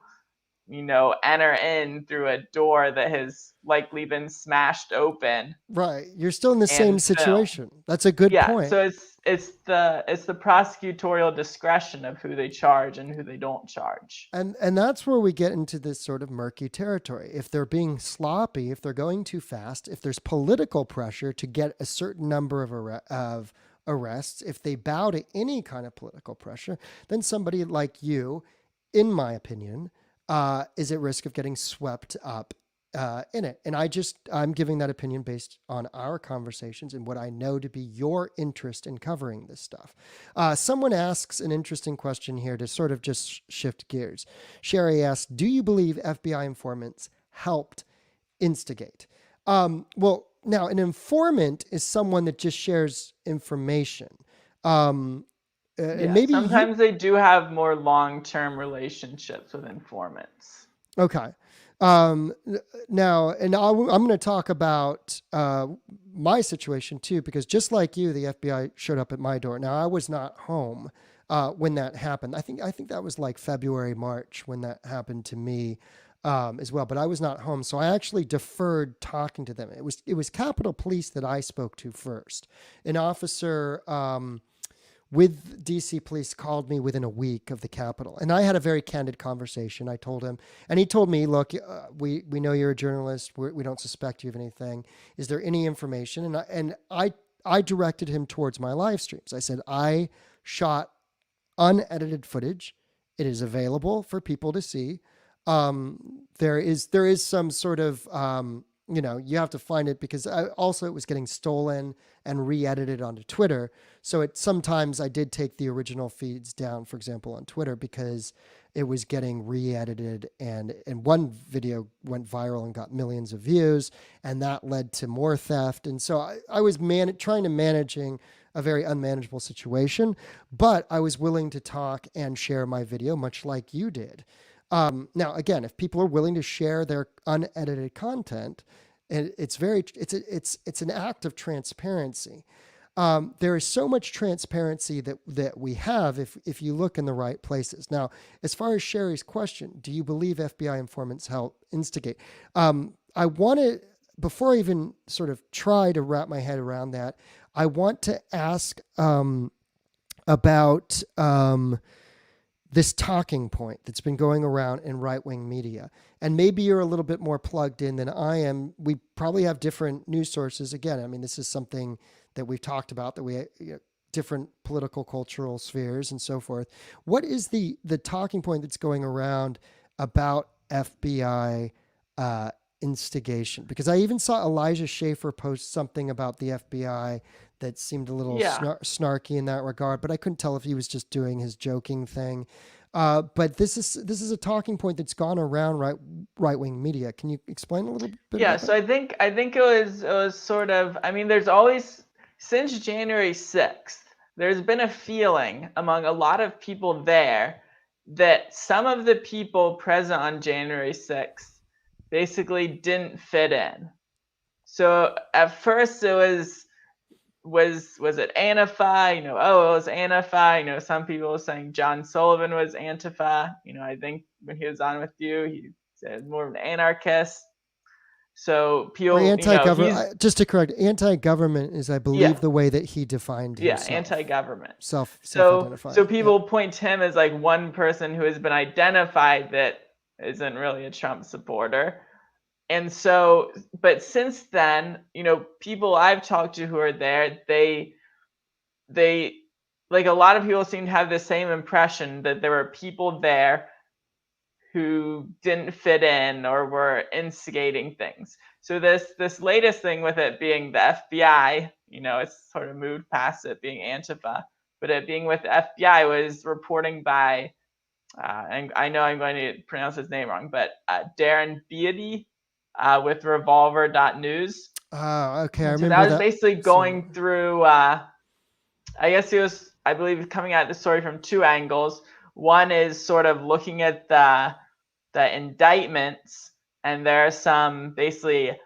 S2: enter in through a door that has likely been smashed open
S1: Right. You're still in the same
S2: and film.
S1: situation. That's a good
S2: Yeah,
S1: point.
S2: so it's the prosecutorial discretion of who they charge and who they don't charge.
S1: And that's where we get into this sort of murky territory. If they're being sloppy, if they're going too fast, if there's political pressure to get a certain number of arrests, if they bow to any kind of political pressure, then somebody like you, in my opinion, is at risk of getting swept up in it. And I'm giving that opinion based on our conversations and what I know to be your interest in covering this stuff. Someone asks an interesting question here to sort of just shift gears. Sherry asks, do you believe FBI informants helped instigate? Well, now an informant is someone that just shares information. And maybe
S2: sometimes they do have more long-term relationships with informants.
S1: Okay. Now, and I'm going to talk about my situation too, because just like you, the FBI showed up at my door. Now, I was not home when that happened. I think that was like February, March when that happened to me as well. But I was not home, so I actually deferred talking to them. It was Capitol Police that I spoke to first. An officer with DC Police called me within a week of the Capitol. And I had a very candid conversation. I told him, and he told me, look, we know you're a journalist. We don't suspect you of anything. Is there any information? And I directed him towards my live streams. I said, I shot unedited footage. It is available for people to see. There is some sort of, you have to find it because also it was getting stolen and re-edited onto Twitter. So sometimes I did take the original feeds down, for example, on Twitter because it was getting re-edited and one video went viral and got millions of views and that led to more theft. And so I was trying to managing a very unmanageable situation, but I was willing to talk and share my video much like you did. Now, again, if people are willing to share their unedited content, and it's an act of transparency. There is so much transparency that we have if you look in the right places. Now, as far as Sherry's question, do you believe FBI informants help instigate? I want to, before I even sort of try to wrap my head around that, I want to ask about this talking point that's been going around in right-wing media. And maybe you're a little bit more plugged in than I am. We probably have different news sources. Again, I mean, this is something that we've talked about, that we different political, cultural spheres and so forth. What is the talking point that's going around about FBI instigation? Because I even saw Elijah Schaffer post something about the FBI that seemed a little snarky in that regard, but I couldn't tell if he was just doing his joking thing. But this is a talking point that's gone around right-wing media. Can you explain a little bit?
S2: Yeah,
S1: about
S2: so
S1: that?
S2: I think it was sort of, I mean, there's always, since January 6th, there's been a feeling among a lot of people there that some of the people present on January 6th basically didn't fit in. So at first it was it Antifa? It was Antifa. Some people were saying John Sullivan was Antifa. I think when he was on with you, he said more of an anarchist. So people,
S1: or anti-government. Just to correct, anti-government is, I believe, the way that he defined himself.
S2: Anti-government.
S1: Self-identified.
S2: So people point to him as like one person who has been identified that isn't really a Trump supporter. And so, but since then, people I've talked to who are there, they like, a lot of people seem to have the same impression that there were people there who didn't fit in or were instigating things. So this latest thing with it being the FBI, it's sort of moved past it being Antifa. but it being with the FBI was reporting by, and I know I'm going to pronounce his name wrong, but Darren Beatty with Revolver.news.
S1: Okay, I
S2: And so
S1: remember
S2: that was
S1: that.
S2: basically going through, I guess he was, I believe, coming at the story from two angles. One is sort of looking at the indictments, and there are some basically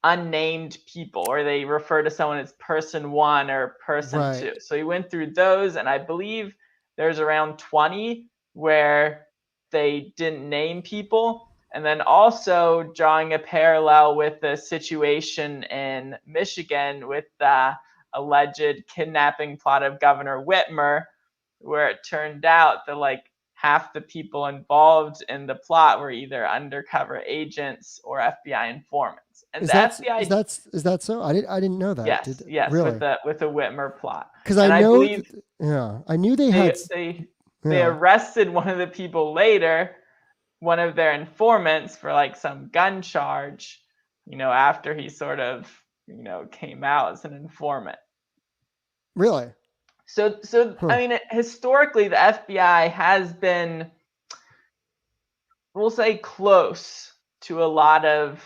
S2: unnamed people, or they refer to someone as person one or person
S1: Right.
S2: two. So he went through those, and I believe there's around 20 where they didn't name people. And then also drawing a parallel with the situation in Michigan with the alleged kidnapping plot of Governor Whitmer, where it turned out that like half the people involved in the plot were either undercover agents or FBI informants. And
S1: Is
S2: the FBI,
S1: is that so? I didn't know that.
S2: yes,
S1: Really?
S2: with the Whitmer plot.
S1: Because
S2: And I believe
S1: I knew they had.
S2: they
S1: Yeah.
S2: arrested one of the people later, one of their informants, for like some gun charge, after he sort of, came out as an informant.
S1: Really?
S2: So I mean, historically, the FBI has been, we'll say, close to a lot of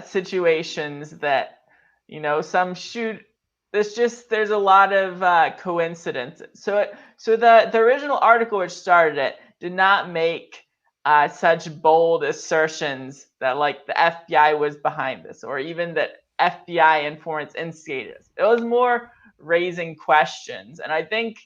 S2: situations that, some shoot. There's a lot of coincidences. So the original article which started it did not make such bold assertions that like the FBI was behind this, or even that FBI informants instigated this. It was more raising questions, and I think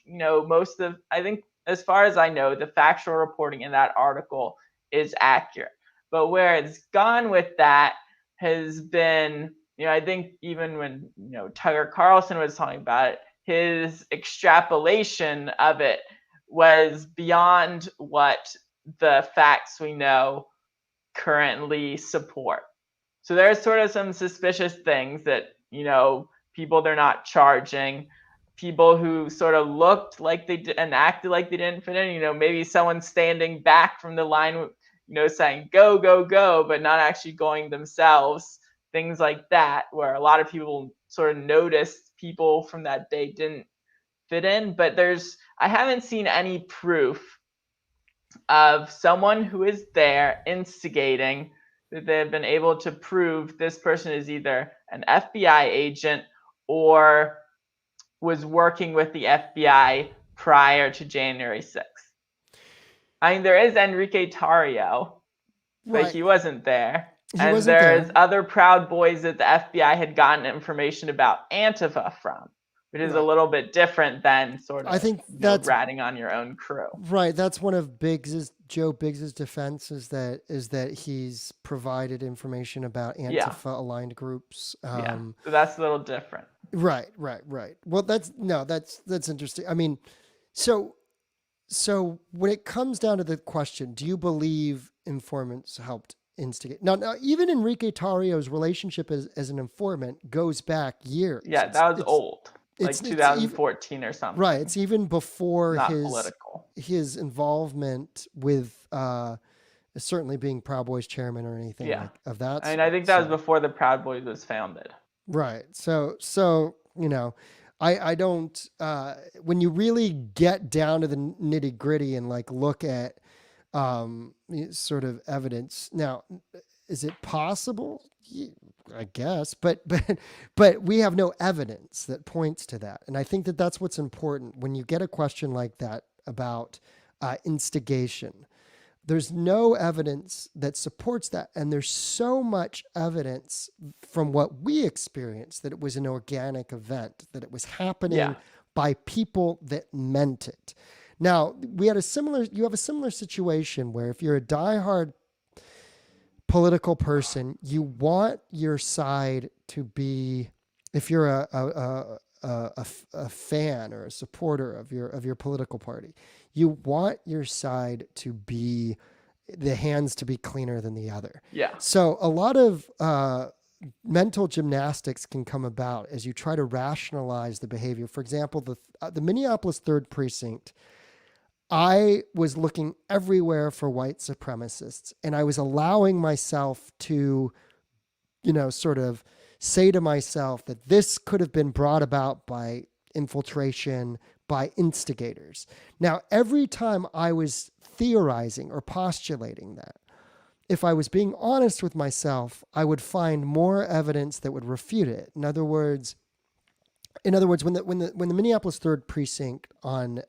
S2: as far as I know, the factual reporting in that article is accurate. But where it's gone with that has been, I think even when Tucker Carlson was talking about it, his extrapolation of it was beyond what the facts we know currently support. So there's sort of some suspicious things that, people they're not charging, people who sort of looked like they did and acted like they didn't fit in, maybe someone standing back from the line, saying go, go, go, but not actually going themselves, things like that, where a lot of people sort of noticed people from that day didn't fit in. But I haven't seen any proof of someone who is there instigating that they have been able to prove this person is either an FBI agent or was working with the FBI prior to January 6th. I mean, there is Enrique Tarrio, but
S1: Right.
S2: he wasn't there.
S1: There's
S2: Other Proud Boys that the FBI had gotten information about Antifa from, which is a little bit different than sort of,
S1: I think that's
S2: ratting on your own crew.
S1: Right. That's one of Joe Biggs's defense is that he's provided information about Antifa aligned groups.
S2: So that's a little different.
S1: Right. Well, that's interesting. I mean, so when it comes down to the question, do you believe informants helped instigate? Now even Enrique Tarrio's relationship as an informant goes back years.
S2: Yeah, that was old. Like 2014 or something.
S1: Right. It's even before
S2: political.
S1: His involvement with certainly being Proud Boys chairman or anything of that.
S2: I mean, I think that was before the Proud Boys was founded.
S1: Right. So I don't when you really get down to the nitty gritty and like look at sort of evidence. Now, is it possible? I guess, but we have no evidence that points to that. And I think that that's what's important when you get a question like that about instigation. There's no evidence that supports that. And there's so much evidence from what we experienced that it was an organic event, that it was happening by people that meant it. Now, you have a similar situation where if you're a diehard political person, you want your side to be, if you're a fan or a supporter of your political party, you want your side to be, the hands to be cleaner than the other.
S2: Yeah.
S1: So a lot of mental gymnastics can come about as you try to rationalize the behavior. For example, the Minneapolis 3rd Precinct, I was looking everywhere for white supremacists, and I was allowing myself to, sort of say to myself that this could have been brought about by infiltration by instigators. Now, every time I was theorizing or postulating that, if I was being honest with myself, I would find more evidence that would refute it. In other words, when the Minneapolis 3rd Precinct on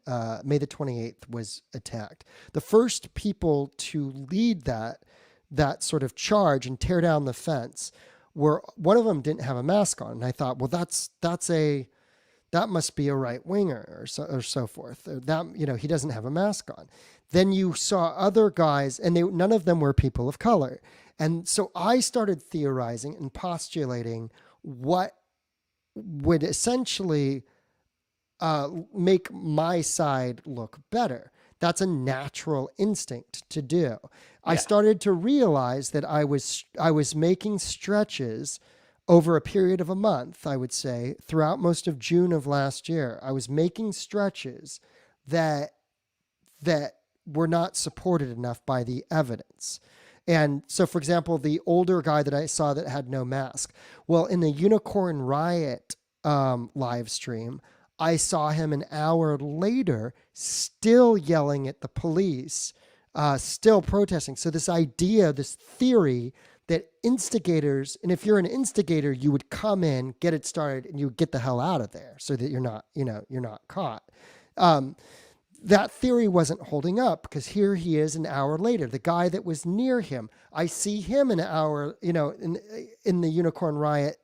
S1: May the 28th was attacked, the first people to lead that sort of charge and tear down the fence were, one of them didn't have a mask on, and I thought, well, that must be a right winger or so forth. Or that, he doesn't have a mask on. Then you saw other guys, and none of them were people of color, and so I started theorizing and postulating what would essentially make my side look better. That's a natural instinct to do. Yeah. I started to realize that I was making stretches over a period of a month, I would say, throughout most of June of last year. I was making stretches that were not supported enough by the evidence. And so, for example, the older guy that I saw that had no mask, well, in the Unicorn Riot live stream, I saw him an hour later still yelling at the police, still protesting. So this idea, this theory that instigators, and if you're an instigator, you would come in, get it started, and you would get the hell out of there so that you're not caught. That theory wasn't holding up, because here he is an hour later. The guy that was near him, I see him an hour, in the Unicorn Riot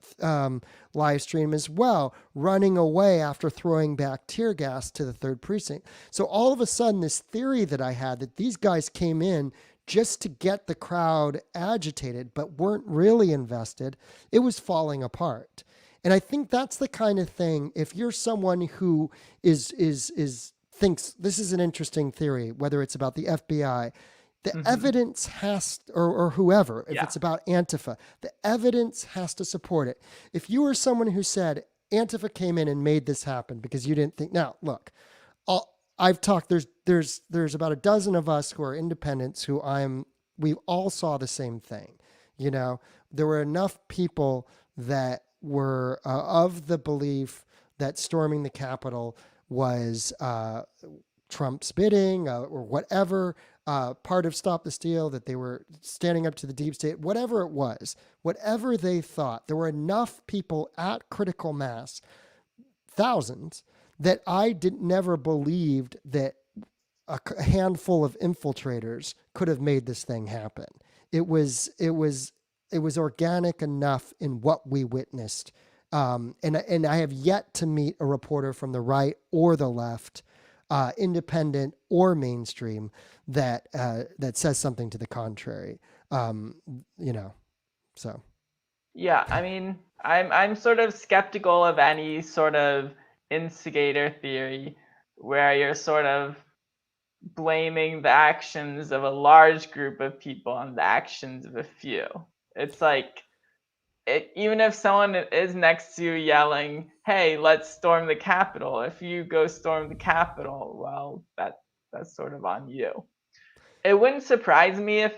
S1: live stream as well, running away after throwing back tear gas to the 3rd Precinct. So all of a sudden, this theory that I had that these guys came in just to get the crowd agitated, but weren't really invested, it was falling apart. And I think that's the kind of thing, if you're someone who thinks this is an interesting theory, whether it's about the FBI, the evidence has, or whoever, if it's about Antifa, the evidence has to support it. If you were someone who said Antifa came in and made this happen because you didn't think, now look, I've talked, there's about a dozen of us who are independents we all saw the same thing. There were enough people that were of the belief that storming the Capitol was Trump's bidding or whatever, part of Stop the Steal, that they were standing up to the deep state, whatever it was, whatever they thought, there were enough people at critical mass, thousands, that I never believed that a handful of infiltrators could have made this thing happen. It was organic enough in what we witnessed. And I have yet to meet a reporter from the right or the left, independent or mainstream, that says something to the contrary. So.
S2: Yeah, I mean, I'm sort of skeptical of any sort of instigator theory where you're sort of blaming the actions of a large group of people on the actions of a few. It's like, even if someone is next to you yelling, "Hey, let's storm the Capitol," if you go storm the Capitol, well, that's sort of on you. It wouldn't surprise me if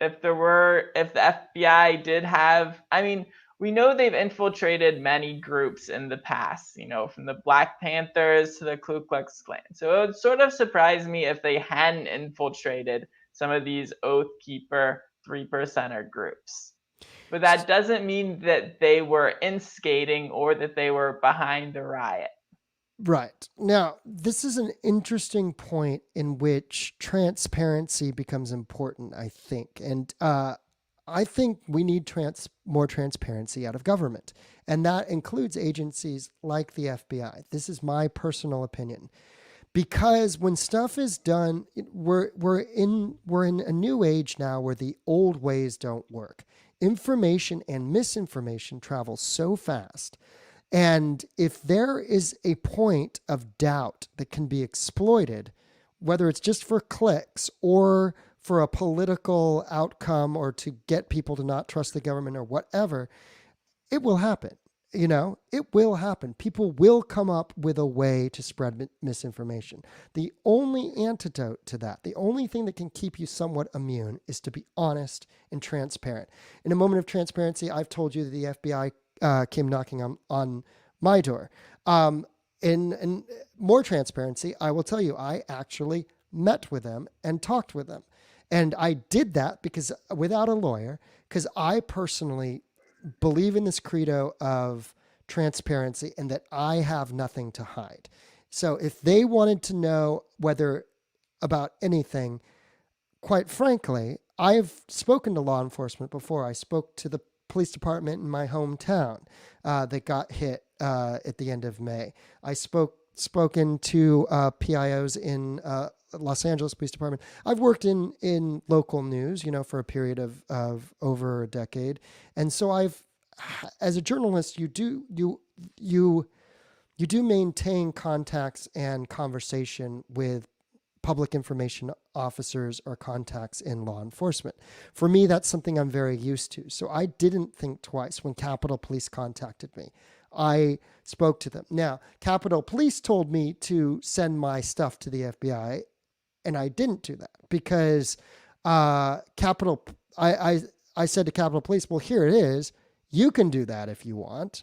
S2: the FBI did have, I mean, we know they've infiltrated many groups in the past, from the Black Panthers to the Ku Klux Klan. So it would sort of surprise me if they hadn't infiltrated some of these Oath Keeper 3%er groups. But that doesn't mean that they were instigating or that they were behind the riot.
S1: Right. Now, this is an interesting point in which transparency becomes important, I think. And I think we need more transparency out of government. And that includes agencies like the FBI. This is my personal opinion. Because when stuff is done, we're in a new age now where the old ways don't work. Information and misinformation travel so fast. And if there is a point of doubt that can be exploited, whether it's just for clicks or for a political outcome or to get people to not trust the government or whatever, it will happen. It will happen. People will come up with a way to spread misinformation. The only antidote to that, the only thing that can keep you somewhat immune, is to be honest and transparent. In a moment of transparency, I've told you that the FBI came knocking on my door. in more transparency, I will tell you, I actually met with them and talked with them. And I did that because without a lawyer, because I personally believe in this credo of transparency and that I have nothing to hide. So if they wanted to know whether about anything, quite frankly, I've spoken to law enforcement before. I spoke to the police department in my hometown that got hit at the end of May. I spoken to PIOs in Los Angeles Police Department. I've worked in local news, for a period of over a decade, and so as a journalist, you do maintain contacts and conversation with public information officers or contacts in law enforcement. For me, that's something I'm very used to. So I didn't think twice when Capitol Police contacted me. I spoke to them. Now, Capitol Police told me to send my stuff to the FBI, and I didn't do that because I said to Capitol Police, well, here it is. You can do that if you want.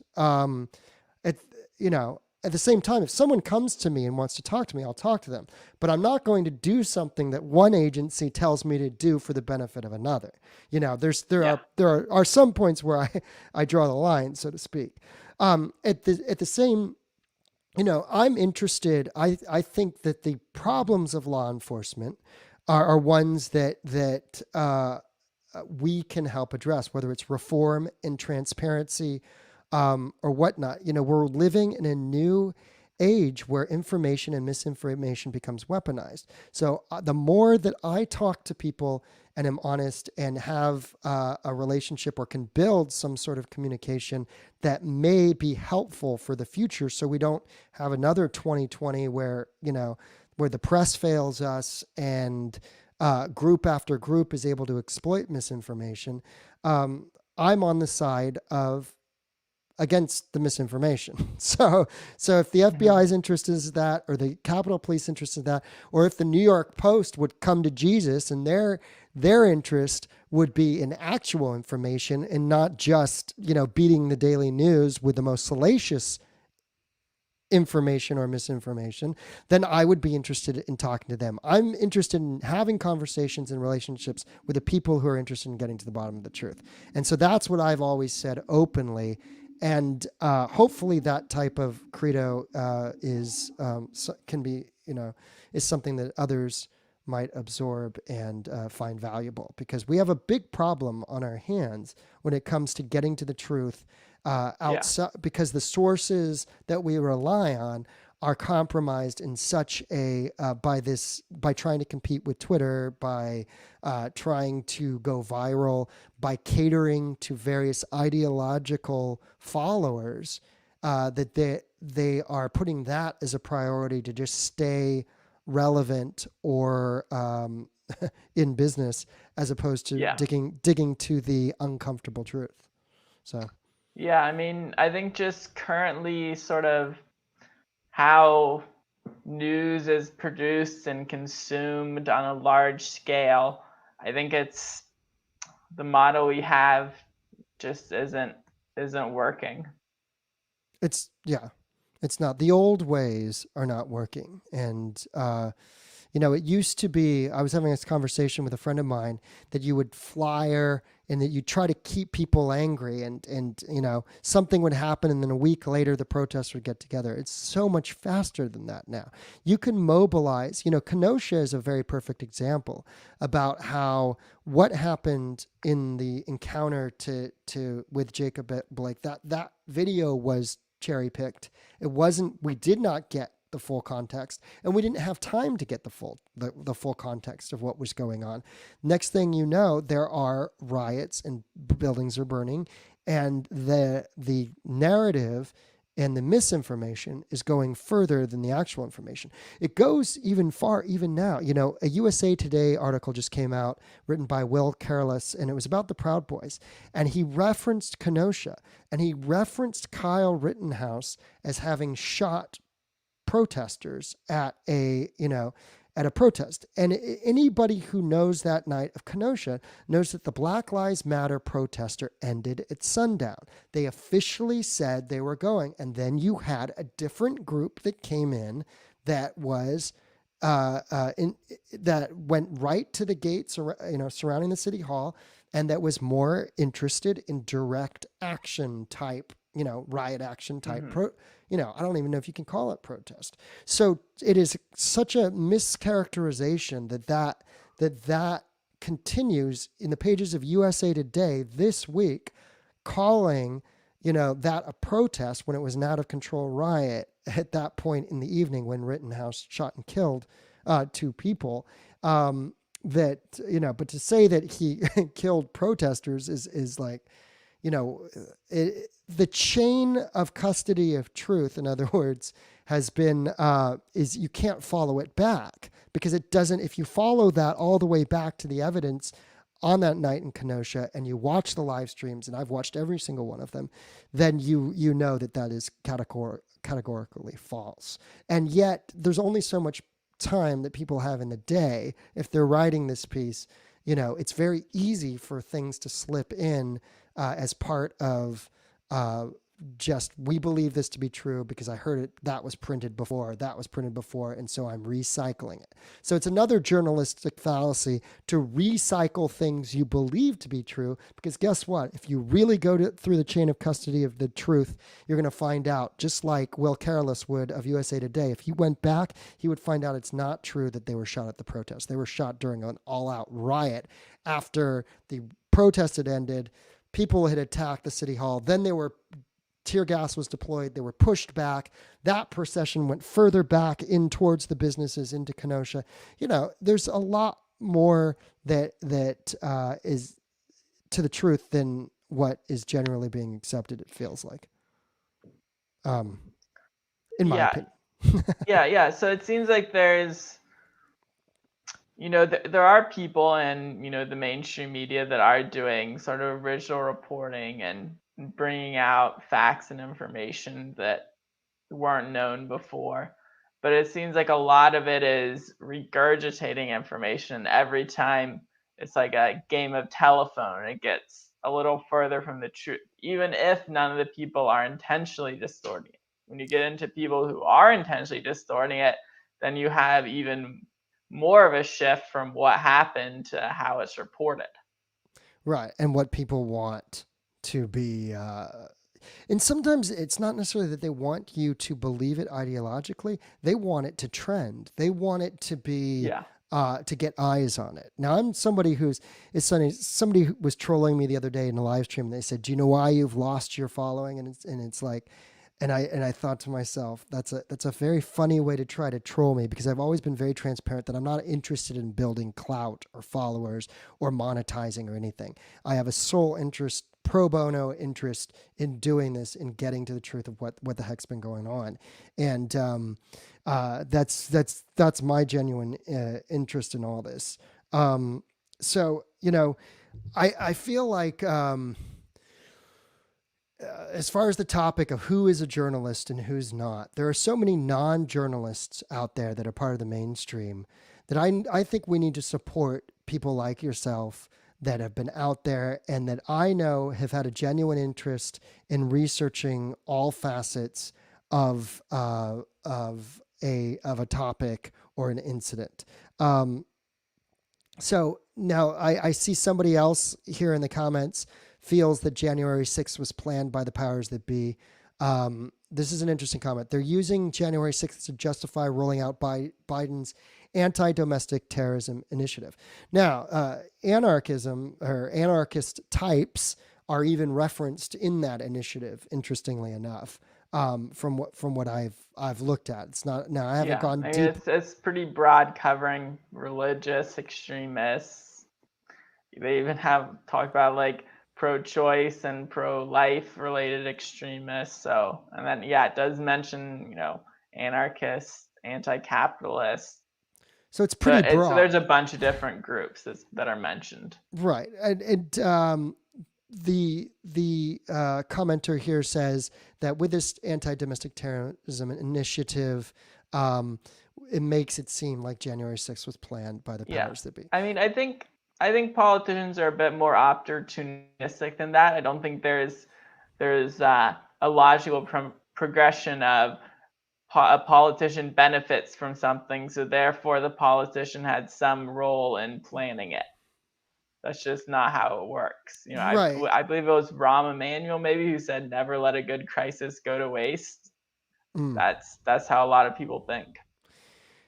S1: At the same time, if someone comes to me and wants to talk to me, I'll talk to them. But I'm not going to do something that one agency tells me to do for the benefit of another. There are some points where I draw the line, so to speak. At the same, I'm interested. I think that the problems of law enforcement are ones that we can help address, whether it's reform and transparency, or whatnot. We're living in a new age where information and misinformation becomes weaponized. So the more that I talk to people and am honest and have a relationship or can build some sort of communication that may be helpful for the future, so we don't have another 2020 where the press fails us and group after group is able to exploit misinformation. I'm on the side of against the misinformation. So if the FBI's interest is that, or the Capitol Police interest is that, or if the New York Post would come to Jesus and their interest would be in actual information and not just, beating the daily news with the most salacious information or misinformation, then I would be interested in talking to them. I'm interested in having conversations and relationships with the people who are interested in getting to the bottom of the truth. And so that's what I've always said openly. And hopefully that type of credo is something that others might absorb and find valuable, because we have a big problem on our hands when it comes to getting to the truth outside, because the sources that we rely on are compromised in such a by trying to compete with Twitter, by trying to go viral, by catering to various ideological followers, that they are putting that as a priority to just stay relevant or in business, as opposed to digging to the uncomfortable truth. So
S2: I think just currently sort of how news is produced and consumed on a large scale, I think it's the model we have just isn't working.
S1: It's not. The old ways are not working. And, it used to be, I was having this conversation with a friend of mine, that you would flyer and that you try to keep people angry and something would happen and then a week later the protests would get together. It's so much faster than that now. You can mobilize, Kenosha is a very perfect example about how what happened in the encounter with Jacob Blake, that video was cherry picked. We did not get the full context, and we didn't have time to get the full context of what was going on. Next thing you know, there are riots and buildings are burning, and the narrative and the misinformation is going further than the actual information. It goes even far, even now. A USA Today article just came out, written by Will Careless, and it was about the Proud Boys. And he referenced Kenosha, and he referenced Kyle Rittenhouse as having shot protesters at at a protest. And anybody who knows that night of Kenosha knows that the Black Lives Matter protester ended at sundown. They officially said they were going. And then you had a different group that came in that was that went right to the gates, surrounding the city hall, and that was more interested in direct action type, riot action type I don't even know if you can call it protest. So it is such a mischaracterization that continues in the pages of USA Today this week, calling, that a protest when it was an out of control riot at that point in the evening when Rittenhouse shot and killed 2 people. But to say that he killed protesters is like, the chain of custody of truth, in other words, has been, is you can't follow it back, because it doesn't, if you follow that all the way back to the evidence on that night in Kenosha and you watch the live streams, and I've watched every single one of them, then you know that is categorically false. And yet there's only so much time that people have in the day. If they're writing this piece, it's very easy for things to slip in as part of just, we believe this to be true because I heard it, that was printed before, and so I'm recycling it. So it's another journalistic fallacy to recycle things you believe to be true, because guess what? If you really go through the chain of custody of the truth, you're going to find out, just like Will Careless would of USA Today. If he went back, he would find out it's not true that they were shot at the protest. They were shot during an all-out riot after the protest had ended. People had attacked the city hall. Then tear gas was deployed. They were pushed back. That procession went further back in towards the businesses into Kenosha. There's a lot more that is to the truth than what is generally being accepted, it feels like. In my opinion.
S2: Yeah. So it seems like there's, there are people in, the mainstream media that are doing sort of original reporting and bringing out facts and information that weren't known before. But it seems like a lot of it is regurgitating information. Every time it's like a game of telephone, it gets a little further from the truth, even if none of the people are intentionally distorting it. When you get into people who are intentionally distorting it, then you have even more of a shift from what happened to how it's reported.
S1: Right. And what people want to be, and sometimes it's not necessarily that they want you to believe it ideologically. They want it to trend. They want it to be, to get eyes on it. Now, I'm somebody somebody who was trolling me the other day in a live stream, and they said, "Do you know why you've lost your following?" And it's like, and I thought to myself, that's a very funny way to try to troll me, because I've always been very transparent that I'm not interested in building clout or followers or monetizing or anything. I have a sole interest, pro bono interest in doing this, in getting to the truth of what the heck's been going on. And that's my genuine interest in all this. So, I feel like, as far as the topic of who is a journalist and who's not, there are so many non-journalists out there that are part of the mainstream that I think we need to support people like yourself that have been out there and that I know have had a genuine interest in researching all facets of a topic or an incident. So now I see somebody else here in the comments feels that January 6th was planned by the powers that be. This is an interesting comment. They're using January 6th to justify rolling out Biden's anti-domestic terrorism initiative. Now, anarchism or anarchist types are even referenced in that initiative, interestingly enough, from what I've looked at. It's not, now I haven't gone deep.
S2: It's pretty broad, covering religious extremists. They even have talked about like pro-choice and pro-life related extremists. So, and then it does mention, anarchists, anti-capitalists.
S1: So it's pretty broad.
S2: So there's a bunch of different groups that are mentioned.
S1: Right. And the commenter here says that with this anti-domestic terrorism initiative, it makes it seem like January 6th was planned by the
S2: Yeah.
S1: powers that be.
S2: I mean, I think politicians are a bit more opportunistic than that. I don't think there's a logical progression of a politician benefits from something, so therefore the politician had some role in planning it. That's just not how it works. You know,
S1: Right.
S2: I believe it was Rahm Emanuel maybe who said never let a good crisis go to waste. That's how a lot of people think.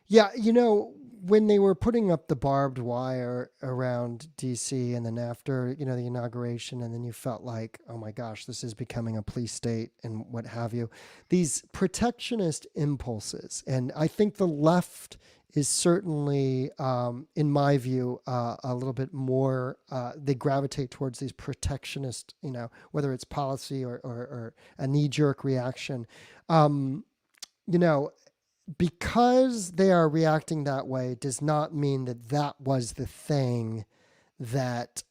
S1: Yeah, you know, when they were putting up the barbed wire around DC and then after, you know, the inauguration, and then you felt like, oh my gosh, this is becoming a police state and what have you, these protectionist impulses. And I think the left is certainly, in my view, a little bit more, they gravitate towards these protectionist, you know, whether it's policy or a knee-jerk reaction. You know, because they are reacting that way does not mean that that was the thing that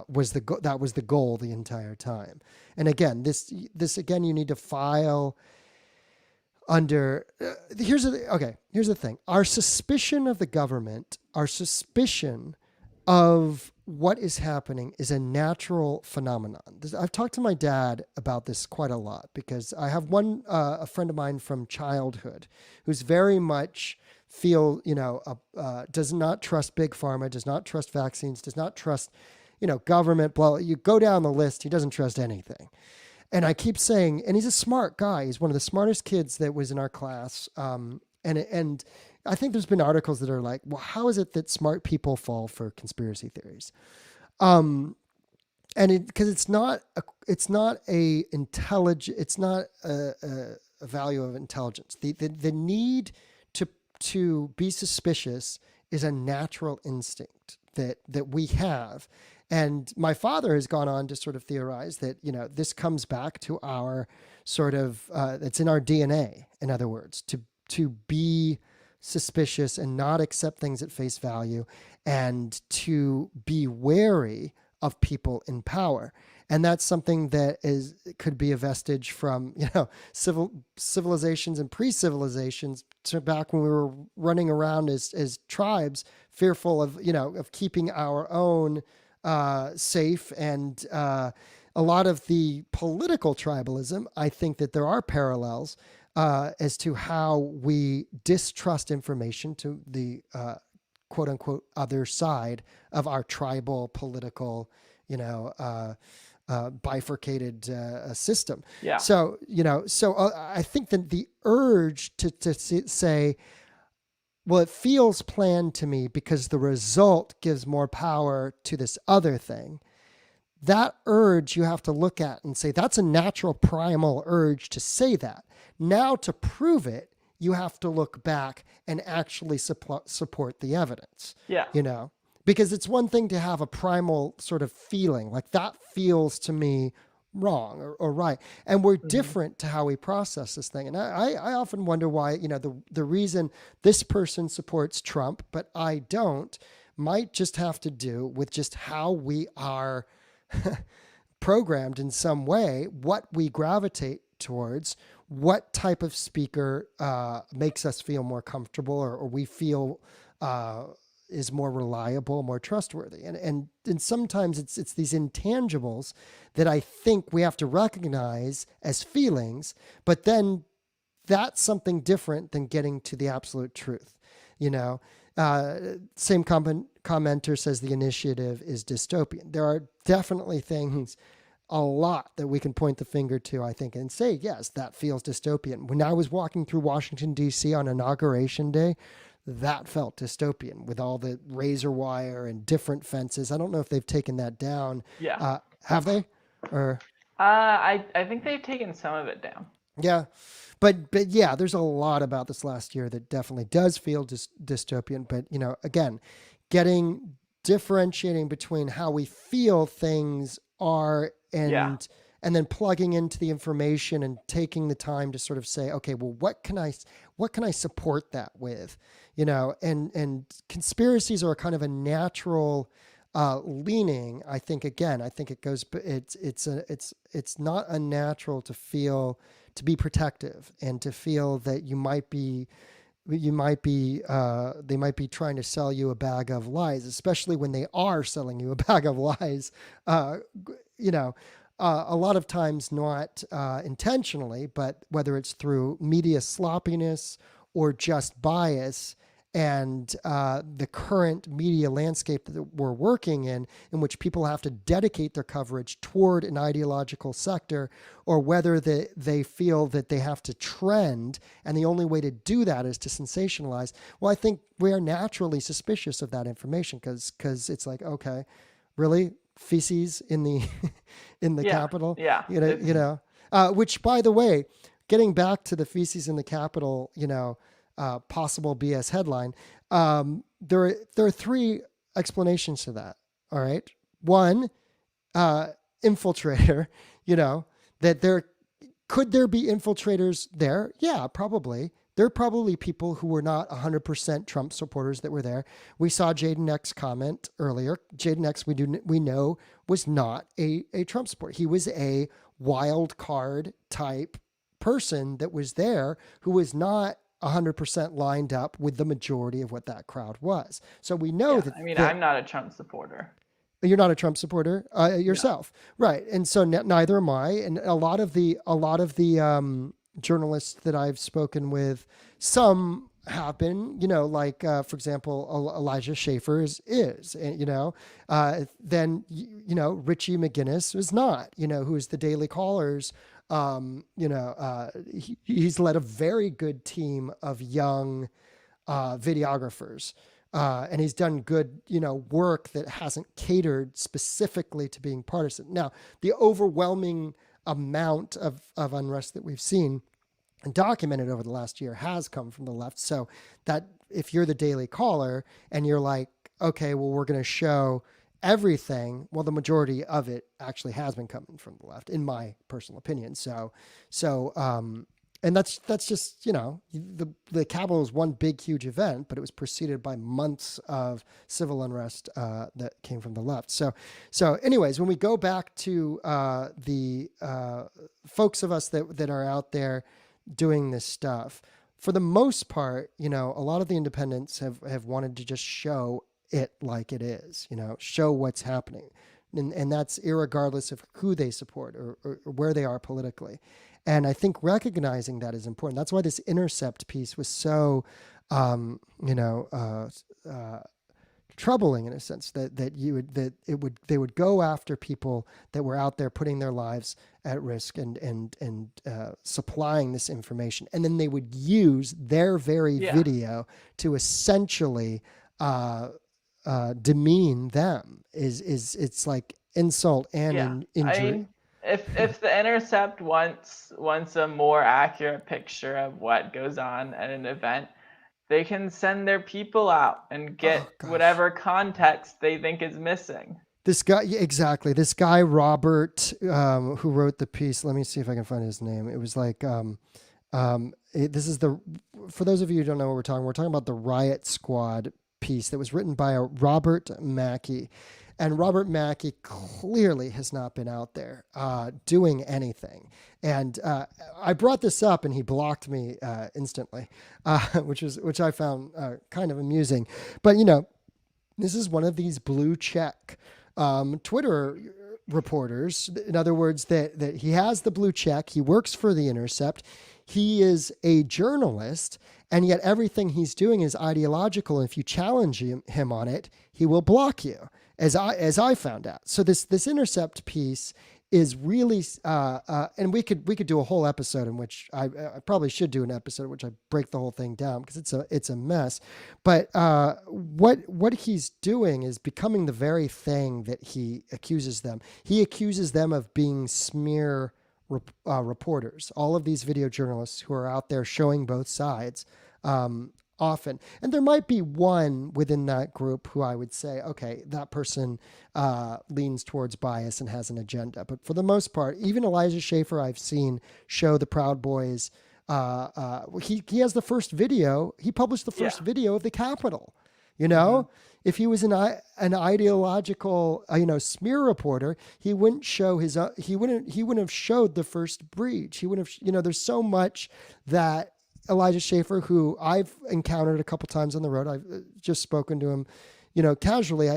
S1: was the goal the entire time. And again, this again, you need to file under. Here's the thing: our suspicion of the government, our suspicion of what is happening is a natural phenomenon. I've talked to my dad about this quite a lot because I have a friend of mine from childhood who's very much does not trust big pharma, does not trust vaccines, does not trust, government, blah. You go down the list, he doesn't trust anything. And I keep saying, and he's a smart guy. He's one of the smartest kids that was in our class. And I think there's been articles that are like, well, how is it that smart people fall for conspiracy theories? And because it's not a value of intelligence. The need to be suspicious is a natural instinct that we have. And my father has gone on to sort of theorize that, this comes back to our sort of, it's in our DNA, in other words, to be suspicious and not accept things at face value and to be wary of people in power. And that's something that could be a vestige from, civilizations and pre-civilizations to back when we were running around as tribes, fearful of keeping our own safe. And a lot of the political tribalism, I think that there are parallels as to how we distrust information to the quote unquote other side of our tribal political, bifurcated system.
S2: Yeah.
S1: So, I think that the urge to say, well, it feels planned to me because the result gives more power to this other thing. That urge you have to look at and say, that's a natural primal urge to say that. Now to prove it, you have to look back and actually support the evidence.
S2: Yeah.
S1: Because it's one thing to have a primal sort of feeling like that feels to me wrong or right. And we're different to how we process this thing. And I often wonder why, the reason this person supports Trump, but I don't, might just have to do with just how we are programmed in some way, what we gravitate towards, what type of speaker makes us feel more comfortable or we feel is more reliable, more trustworthy. And sometimes it's these intangibles that I think we have to recognize as feelings, but then that's something different than getting to the absolute truth. Same commenter says the initiative is dystopian. There are definitely things, a lot that we can point the finger to, I think, and say, yes, that feels dystopian. When I was walking through Washington, D.C. on Inauguration Day, that felt dystopian with all the razor wire and different fences. I don't know if they've taken that down.
S2: Yeah.
S1: Have they? Or
S2: I think they've taken some of it down.
S1: Yeah. But yeah, there's a lot about this last year that definitely does feel dystopian. But, again, differentiating between how we feel things are and then plugging into the information and taking the time to sort of say, okay, well, what can I support that with? And conspiracies are kind of a natural leaning. I think it goes, it's not unnatural to be protective and to feel that you might be you might be they might be trying to sell you a bag of lies, especially when they are selling you a bag of lies. Uh, you know, a lot of times not intentionally, but whether it's through media sloppiness or just bias. And the current media landscape that we're working in which people have to dedicate their coverage toward an ideological sector, or whether they feel that they have to trend, and the only way to do that is to sensationalize. Well, I think we are naturally suspicious of that information because it's like, okay, really, feces in the in the
S2: Yeah,
S1: Capitol,
S2: yeah.
S1: which, by the way, getting back to the feces in the Capitol, possible BS headline. There are three explanations to that. All right. One, infiltrator, that could there be infiltrators there? Yeah, probably. There are probably people who were not 100% Trump supporters that were there. We saw Jaden X comment earlier. Jaden X, we know, was not a Trump supporter. He was a wild card type person that was there who was not 100% lined up with the majority of what that crowd was. So we know that.
S2: I mean, I'm not a Trump supporter.
S1: You're not a Trump supporter yourself, right? And so neither am I. And a lot of the journalists that I've spoken with, some have been, for example, Elijah Schaefer is, and then Richie McGinnis was not, who is the Daily Caller's. He's led a very good team of young videographers. And he's done good, work that hasn't catered specifically to being partisan. Now, the overwhelming amount of unrest that we've seen and documented over the last year has come from the left. So that if you're the Daily Caller and you're like, okay, well, we're going to show everything, well, the majority of it actually has been coming from the left, in my personal opinion. And that's just, the Capitol was one big, huge event, but it was preceded by months of civil unrest that came from the left. So anyways, when we go back to the folks of us that are out there doing this stuff, for the most part, a lot of the independents have wanted to just show it like it is, show what's happening. And that's irregardless of who they support or where they are politically. And I think recognizing that is important. That's why this Intercept piece was so, troubling in a sense that they would go after people that were out there putting their lives at risk and supplying this information, and then they would use their very video to essentially demean them. It's like insult and injury.
S2: I mean, if the Intercept wants a more accurate picture of what goes on at an event, they can send their people out and get whatever context they think is missing.
S1: This guy Robert, who wrote the piece, let me see if I can find his name. It was like, this is for those of you who don't know what we're talking about the Riot Squad piece that was written by Robert Mackey. And Robert Mackey clearly has not been out there doing anything. And I brought this up and he blocked me instantly, which I found kind of amusing. But, this is one of these blue check Twitter reporters. In other words, that he has the blue check. He works for The Intercept. He is a journalist, and yet everything he's doing is ideological. And if you challenge him on it, he will block you, as I found out. So this Intercept piece is really, and we could do a whole episode in which I probably should do an episode in which I break the whole thing down because it's a mess. But what he's doing is becoming the very thing that he accuses them. He accuses them of being smear reporters. All of these video journalists who are out there showing both sides. Often. And there might be one within that group who I would say, okay, that person leans towards bias and has an agenda. But for the most part, even Elijah Schaefer I've seen show the Proud Boys. He has the first video. He published the first video of the Capitol. If he was an ideological, smear reporter, he wouldn't show he wouldn't have showed the first breach. He wouldn't have, there's so much that Elijah Schaffer, who I've encountered a couple times on the road. I've just spoken to him, casually.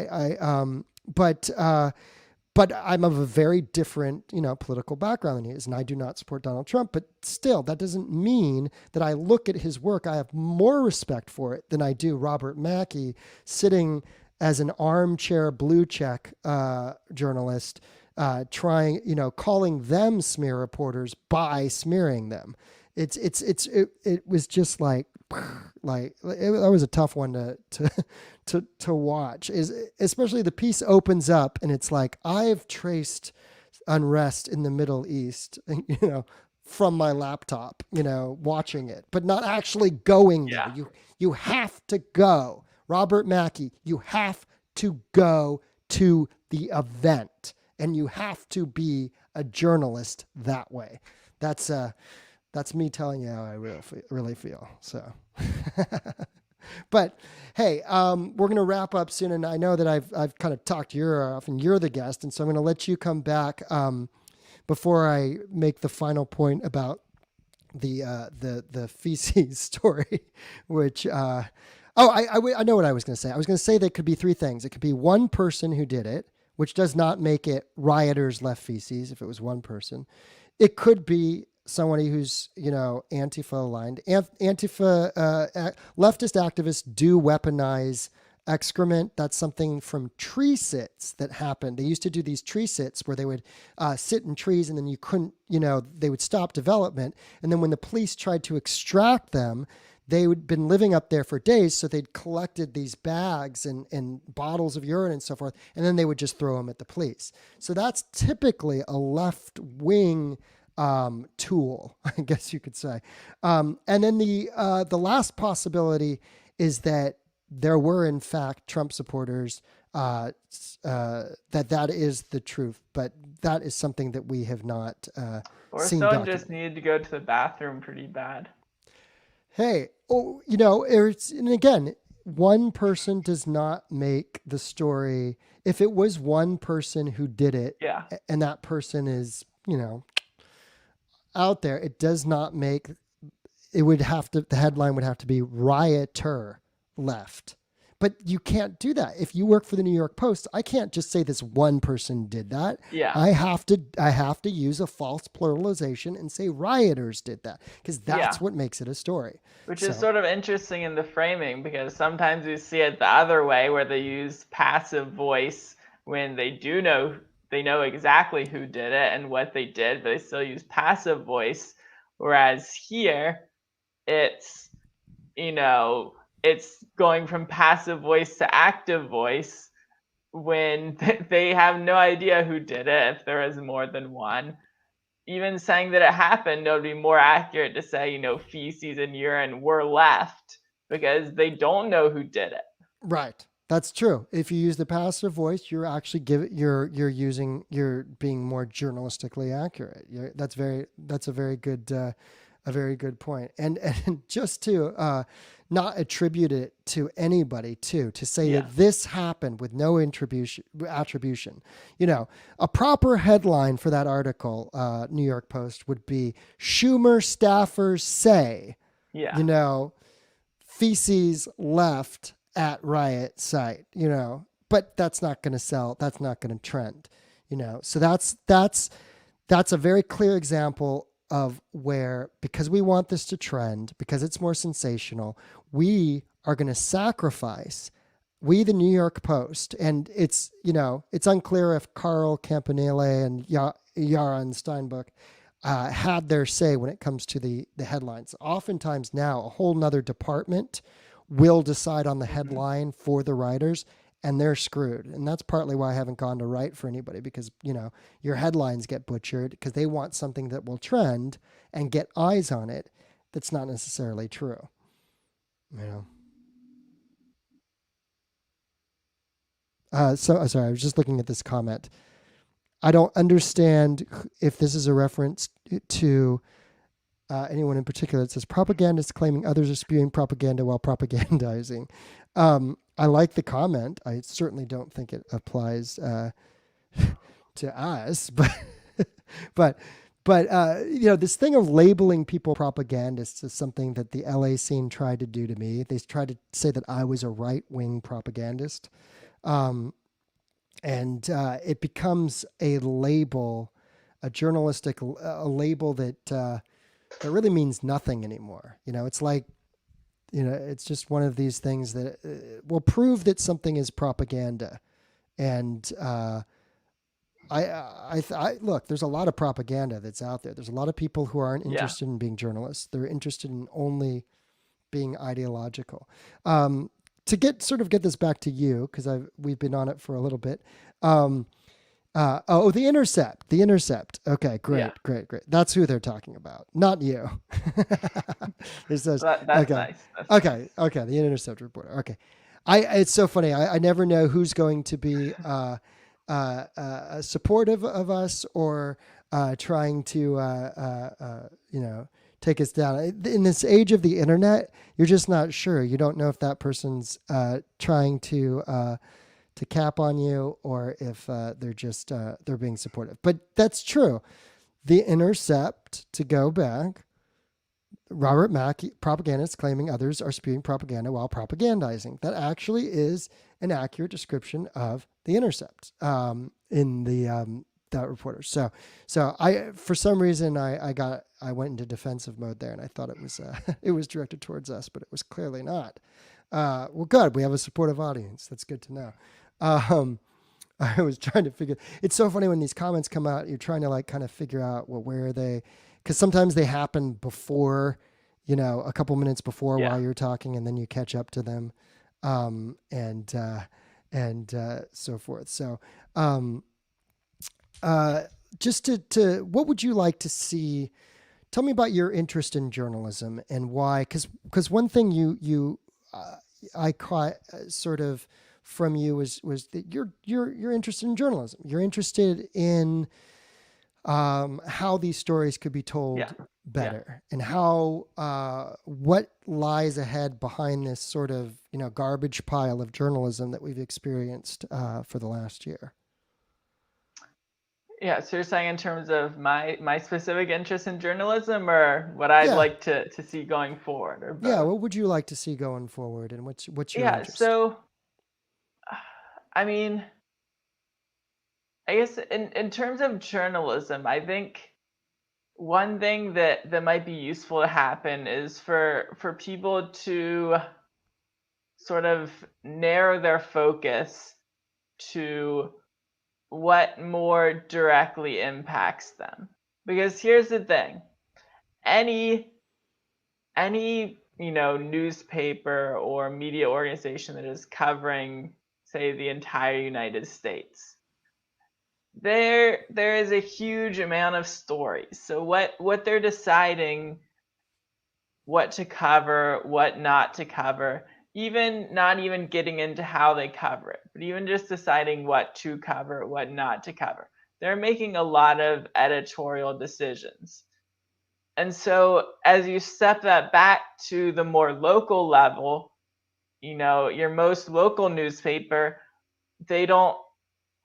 S1: But I'm of a very different, political background than he is, and I do not support Donald Trump. But still, that doesn't mean that I look at his work. I have more respect for it than I do Robert Mackey sitting as an armchair blue check journalist, calling them smear reporters by smearing them. It was just like that was a tough one to watch, especially the piece opens up and it's like, I've traced unrest in the Middle East, from my laptop, watching it, but not actually going there. You have to go. Robert Mackey, you have to go to the event, and you have to be a journalist that way. That's me telling you how I really feel. So, but hey, we're going to wrap up soon. And I know that I've kind of talked your ear off, and you're the guest. And so I'm going to let you come back before I make the final point about the feces story, which, I know what I was going to say. I was going to say there could be three things. It could be one person who did it, which does not make it rioters left feces if it was one person. It could be somebody who's, Antifa aligned. Antifa, leftist activists do weaponize excrement. That's something from tree sits that happened. They used to do these tree sits where they would sit in trees, and then you couldn't, they would stop development. And then when the police tried to extract them, they would been living up there for days. So they'd collected these bags and bottles of urine and so forth. And then they would just throw them at the police. So that's typically a left wing tool, I guess you could say. And then the last possibility is that there were in fact Trump supporters, that is the truth, but that is something that we have not
S2: Or
S1: seen
S2: someone
S1: documented.
S2: just needed to go to the bathroom pretty bad.
S1: Hey, and again, one person does not make the story. If it was one person who did it, and that person is, out there, it does not make, the headline would have to be rioter left. But you can't do that. If you work for the New York Post, I can't just say this one person did that.
S2: Yeah.
S1: I have to use a false pluralization and say rioters did that, because that's what makes it a story.
S2: Which is sort of interesting in the framing, because sometimes we see it the other way, where they use passive voice when they know exactly who did it and what they did, but they still use passive voice. Whereas here, it's, it's going from passive voice to active voice when they have no idea who did it, if there is more than one. Even saying that it happened, it would be more accurate to say, feces and urine were left, because they don't know who did it.
S1: Right. That's true. If you use the passive voice, you're actually you're being more journalistically accurate. That's a very good point. And just to not attribute it to anybody to say that this happened with no attribution. A proper headline for that article, New York Post, would be Schumer staffers say, feces left at riot site, but that's not going to sell. That's not going to trend, so that's a very clear example of where, because we want this to trend, because it's more sensational, we are going to sacrifice, the New York Post, and it's unclear if Carl Campanile and Yaron Steinbuch had their say when it comes to the headlines. Oftentimes now, a whole nother department will decide on the headline for the writers, and they're screwed. And that's partly why I haven't gone to write for anybody, because, your headlines get butchered because they want something that will trend and get eyes on it. That's not necessarily true. Sorry, I was just looking at this comment. I don't understand if this is a reference to anyone in particular. It says propagandists claiming others are spewing propaganda while propagandizing. I like the comment. I certainly don't think it applies to us, but But this thing of labeling people propagandists is something that the LA scene tried to do to me. They tried to say that I was a right-wing propagandist. And it becomes a label, a journalistic a label that really means nothing anymore. It's like, it's just one of these things that will prove that something is propaganda. And I look, there's a lot of propaganda that's out there. There's a lot of people who aren't
S2: Yeah.
S1: interested in being journalists. They're interested in only being ideological. To get this back to you, because we've been on it for a little bit. The Intercept. Okay, great,
S2: Yeah.
S1: great. That's who they're talking about, not you. It says,
S2: That's
S1: okay,
S2: nice. That's nice.
S1: okay. The Intercept reporter. Okay, it's so funny. I never know who's going to be supportive of us or trying to take us down. In this age of the internet, you're just not sure. You don't know if that person's trying to cap on you or if they're just they're being supportive. But that's true. The Intercept, to go back, Robert Mackey, propagandist claiming others are spewing propaganda while propagandizing. That actually is an accurate description of the Intercept in the that reporter. So I, for some reason, I went into defensive mode there, and I thought it was it was directed towards us, but it was clearly not. Well, good. We have a supportive audience. That's good to know. I was trying to figure. It's so funny when these comments come out. You're trying to kind of figure out, well, where are they? Because sometimes they happen before, a couple minutes before while you're talking, and then you catch up to them, and so forth. So, just to what would you like to see? Tell me about your interest in journalism and why. Because one thing I caught sort of from you was that you're interested in journalism. You're interested in how these stories could be told better, and how what lies ahead behind this sort of garbage pile of journalism that we've experienced for the last year.
S2: Yeah, so you're saying in terms of my specific interest in journalism, or what I'd like to see going forward, or both?
S1: Yeah, what would you like to see going forward, and what's your interest?
S2: So I mean, I guess in terms of journalism, I think one thing that might be useful to happen is for people to sort of narrow their focus to what more directly impacts them. Because here's the thing. Any newspaper or media organization that is covering, say, the entire United States, there is a huge amount of stories. So what they're deciding what to cover, what not to cover, even not even getting into how they cover it, but even just deciding what to cover, what not to cover. They're making a lot of editorial decisions. And so as you step that back to the more local level, your most local newspaper, they don't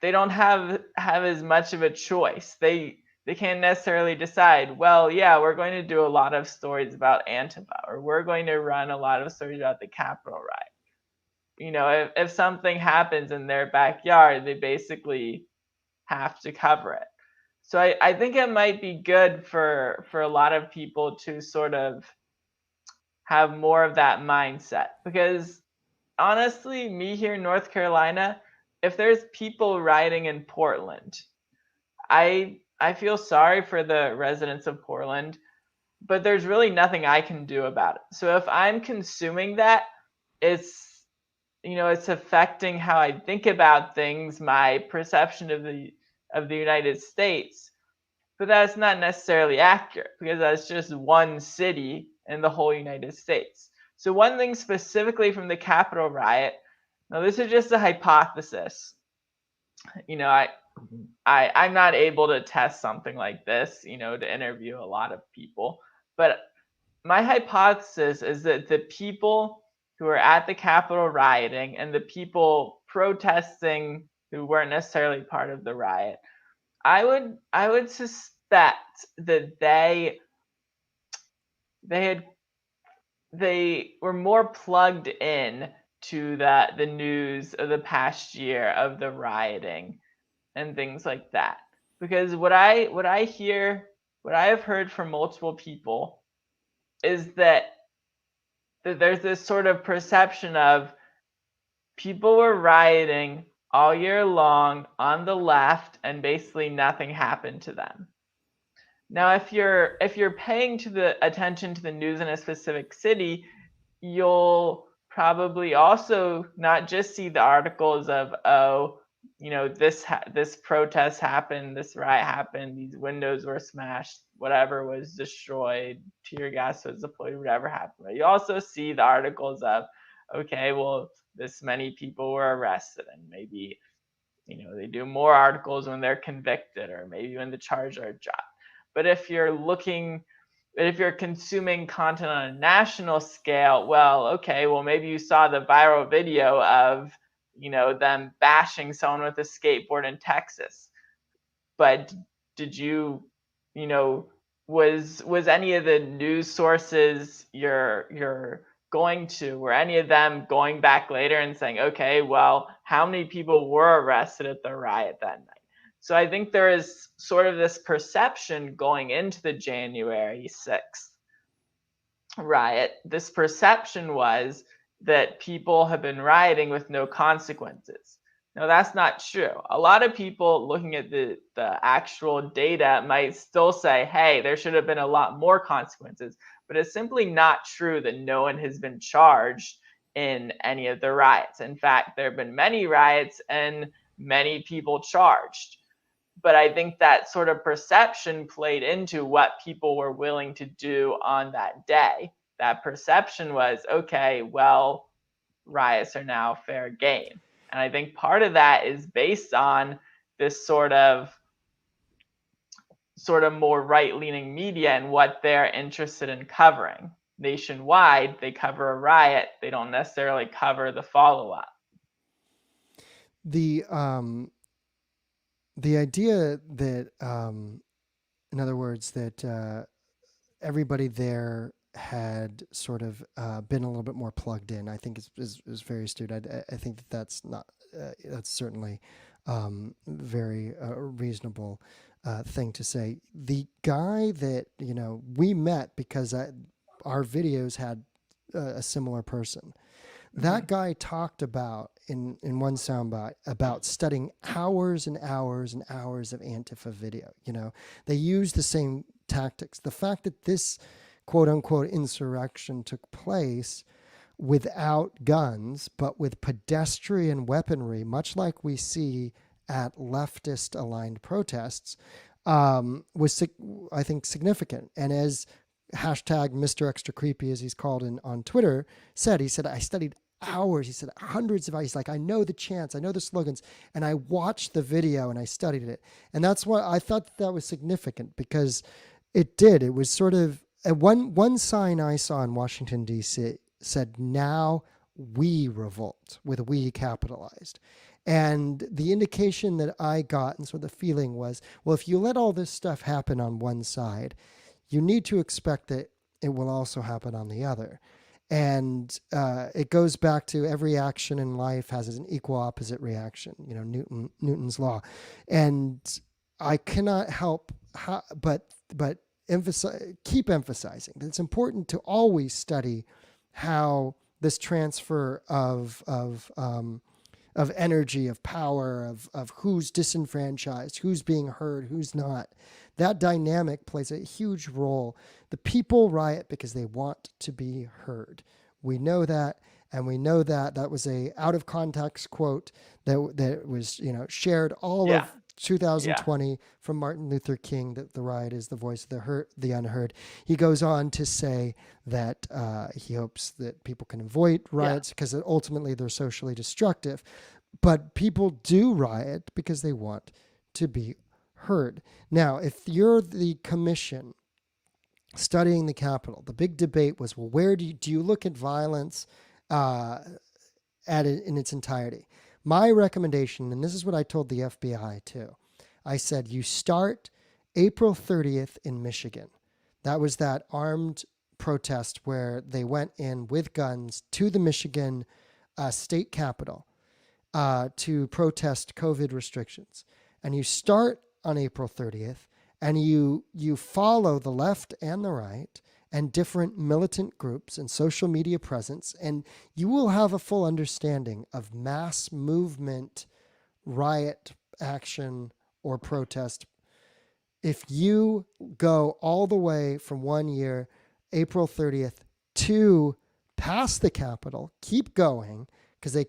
S2: have as much of a choice. They can't necessarily decide, well, yeah, we're going to do a lot of stories about Antifa, or we're going to run a lot of stories about the Capitol riot. If something happens in their backyard, they basically have to cover it. So I think it might be good for a lot of people to sort of have more of that mindset. Because honestly, me here in North Carolina, if there's people rioting in Portland, I feel sorry for the residents of Portland, but there's really nothing I can do about it. So if I'm consuming that, it's affecting how I think about things, my perception of the United States. But that's not necessarily accurate, because that's just one city in the whole United States. So one thing specifically from the Capitol riot, now this is just a hypothesis. I'm not able to test something like this, to interview a lot of people. But my hypothesis is that the people who are at the Capitol rioting and the people protesting who weren't necessarily part of the riot, I would that they were more plugged in to the news of the past year of the rioting and things like that. Because what I have heard from multiple people is that there's this sort of perception of people were rioting all year long on the left and basically nothing happened to them. Now, if you're paying attention to the news in a specific city, you'll probably also not just see the articles of, oh, this protest happened, this riot happened, these windows were smashed, whatever was destroyed, tear gas was deployed, whatever happened. But you also see the articles of, okay, well, this many people were arrested, and maybe they do more articles when they're convicted, or maybe when the charges are dropped. But if you're consuming content on a national scale, well, okay, well, maybe you saw the viral video of, them bashing someone with a skateboard in Texas. But did was any of the news sources you're going to, were any of them going back later and saying, okay, well, how many people were arrested at the riot that night? So I think there is sort of this perception going into the January 6th riot. This perception was that people have been rioting with no consequences. Now, that's not true. A lot of people looking at the actual data might still say, hey, there should have been a lot more consequences. But it's simply not true that no one has been charged in any of the riots. In fact, there have been many riots and many people charged. But I think that sort of perception played into what people were willing to do on that day. That perception was, okay, well, riots are now fair game. And I think part of that is based on this sort of more right-leaning media and what they're interested in covering. Nationwide, they cover a riot. They don't necessarily cover the follow-up.
S1: The idea that, in other words, that everybody there had sort of been a little bit more plugged in, I think is very astute. I think that's not that's certainly very reasonable thing to say. The guy that we met because our videos had a similar person. That guy talked about in one soundbite about studying hours and hours and hours of Antifa video. They use the same tactics. The fact that this quote unquote insurrection took place without guns, but with pedestrian weaponry, much like we see at leftist aligned protests, was, I think, significant. And as hashtag Mr. Extra Creepy, as he's called on Twitter, he said, I studied hours. He said hundreds of hours. He's like, I know the chants, I know the slogans, and I watched the video and I studied it. And that's why I thought that was significant, because it was sort of one sign I saw in Washington, D.C. said, now we revolt, with we capitalized. And the indication that I got, and sort of the feeling was, well, if you let all this stuff happen on one side, you need to expect that it will also happen on the other. And it goes back to every action in life has an equal opposite reaction, Newton's law. And I cannot help but keep emphasizing that it's important to always study how this transfer of energy, of power, of who's disenfranchised, who's being heard, who's not. That dynamic plays a huge role. The people riot because they want to be heard. We know that, and we know that was a out of context quote that was shared all of 2020 from Martin Luther King, that the riot is the voice of the unheard. He goes on to say that he hopes that people can avoid riots because ultimately they're socially destructive. But people do riot because they want to be heard. Now, if you're the commission studying the Capitol, the big debate was, well, where do you look at violence in its entirety? My recommendation, and this is what I told the FBI too, I said, you start April 30th in Michigan. That was that armed protest where they went in with guns to the Michigan state capitol to protest COVID restrictions. And you start on April 30th, and you follow the left and the right and different militant groups and social media presence, and you will have a full understanding of mass movement, riot action, or protest if you go all the way from 1 year, April 30th, to past the Capitol, keep going, because the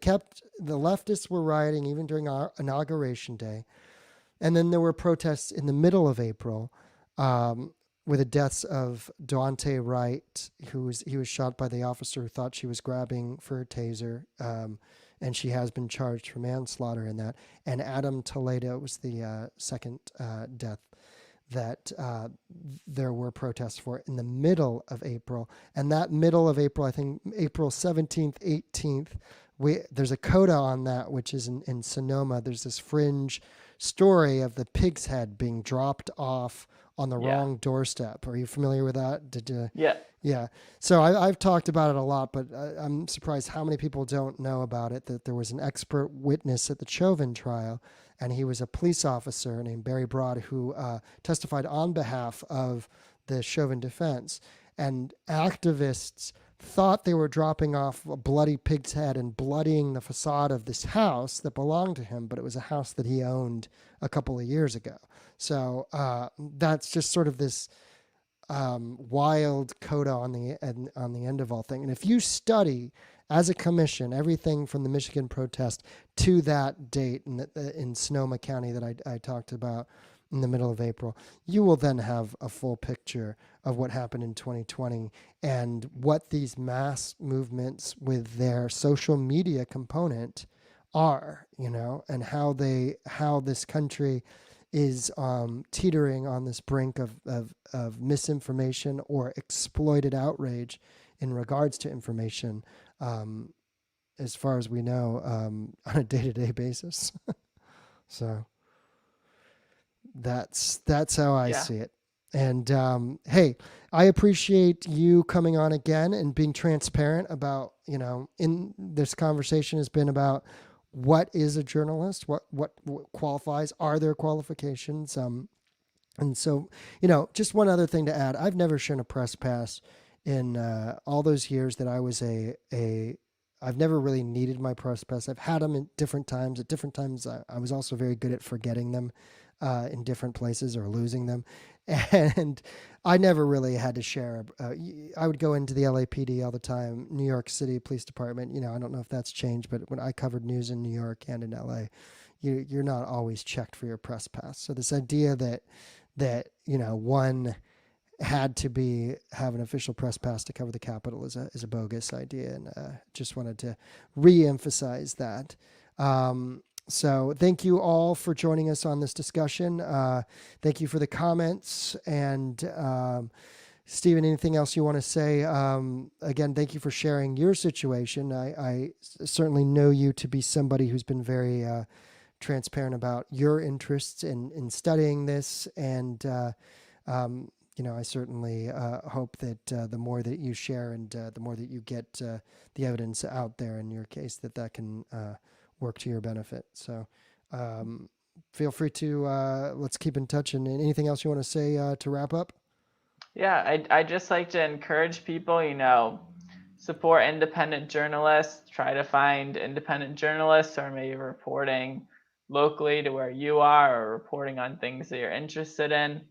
S1: leftists were rioting even during our inauguration day. And then there were protests in the middle of April with the deaths of Daunte Wright, he was shot by the officer who thought she was grabbing for a taser, and she has been charged for manslaughter in that. And Adam Toledo was the second death that there were protests for in the middle of April. And that middle of April, I think April 17th, 18th, there's a coda on that, which is in Sonoma. There's this fringe story of the pig's head being dropped off on the wrong doorstep. Are you familiar with that?
S2: Yeah.
S1: Yeah. So I've talked about it a lot, but I'm surprised how many people don't know about it, that there was an expert witness at the Chauvin trial, and he was a police officer named Barry Broad who testified on behalf of the Chauvin defense. And activists thought they were dropping off a bloody pig's head and bloodying the facade of this house that belonged to him, but it was a house that he owned a couple of years ago. So that's just sort of this wild coda on the end of all things. And if you study as a commission everything from the Michigan protest to that date in Sonoma County that I talked about in the middle of April, you will then have a full picture of what happened in 2020 and what these mass movements with their social media component are, and how this country is teetering on this brink of misinformation or exploited outrage in regards to information, as far as we know, on a day-to-day basis. So that's how I see it. And hey, I appreciate you coming on again and being transparent about, in this conversation has been about what is a journalist, what qualifies, are there qualifications? And so, just one other thing to add, I've never shown a press pass in all those years that I was I've never really needed my press pass. I've had them at different times. At different times, I was also very good at forgetting them in different places or losing them. And I never really had to share. I would go into the LAPD all the time, New York City Police Department. I don't know if that's changed, but when I covered news in New York and in LA, you're not always checked for your press pass. So this idea that one had to have an official press pass to cover the Capitol is a bogus idea, and just wanted to re-emphasize that. So thank you all for joining us on this discussion. Thank you for the comments. And Stephen, anything else you want to say? Again, thank you for sharing your situation. I certainly know you to be somebody who's been very transparent about your interests in studying this. And, I certainly hope that the more that you share and the more that you get the evidence out there in your case, that can work to your benefit. So feel free to let's keep in touch. And anything else you want to say to wrap up?
S2: Yeah, I just like to encourage people, support independent journalists, try to find independent journalists or maybe reporting locally to where you are or reporting on things that you're interested in.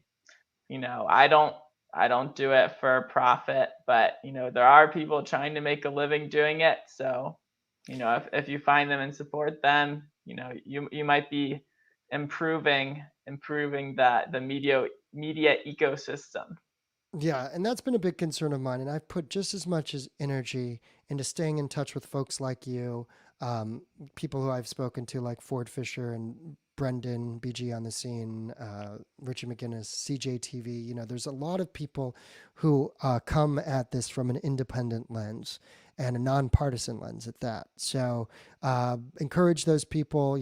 S2: I don't do it for profit, but there are people trying to make a living doing it. So if you find them and support them, you might be improving the media ecosystem.
S1: Yeah, and that's been a big concern of mine, and I've put just as much as energy into staying in touch with folks like you, people who I've spoken to like Ford Fisher and Brendan, BG on the Scene, Richard McGinnis, CJTV. There's a lot of people who come at this from an independent lens and a nonpartisan lens at that. So encourage those people,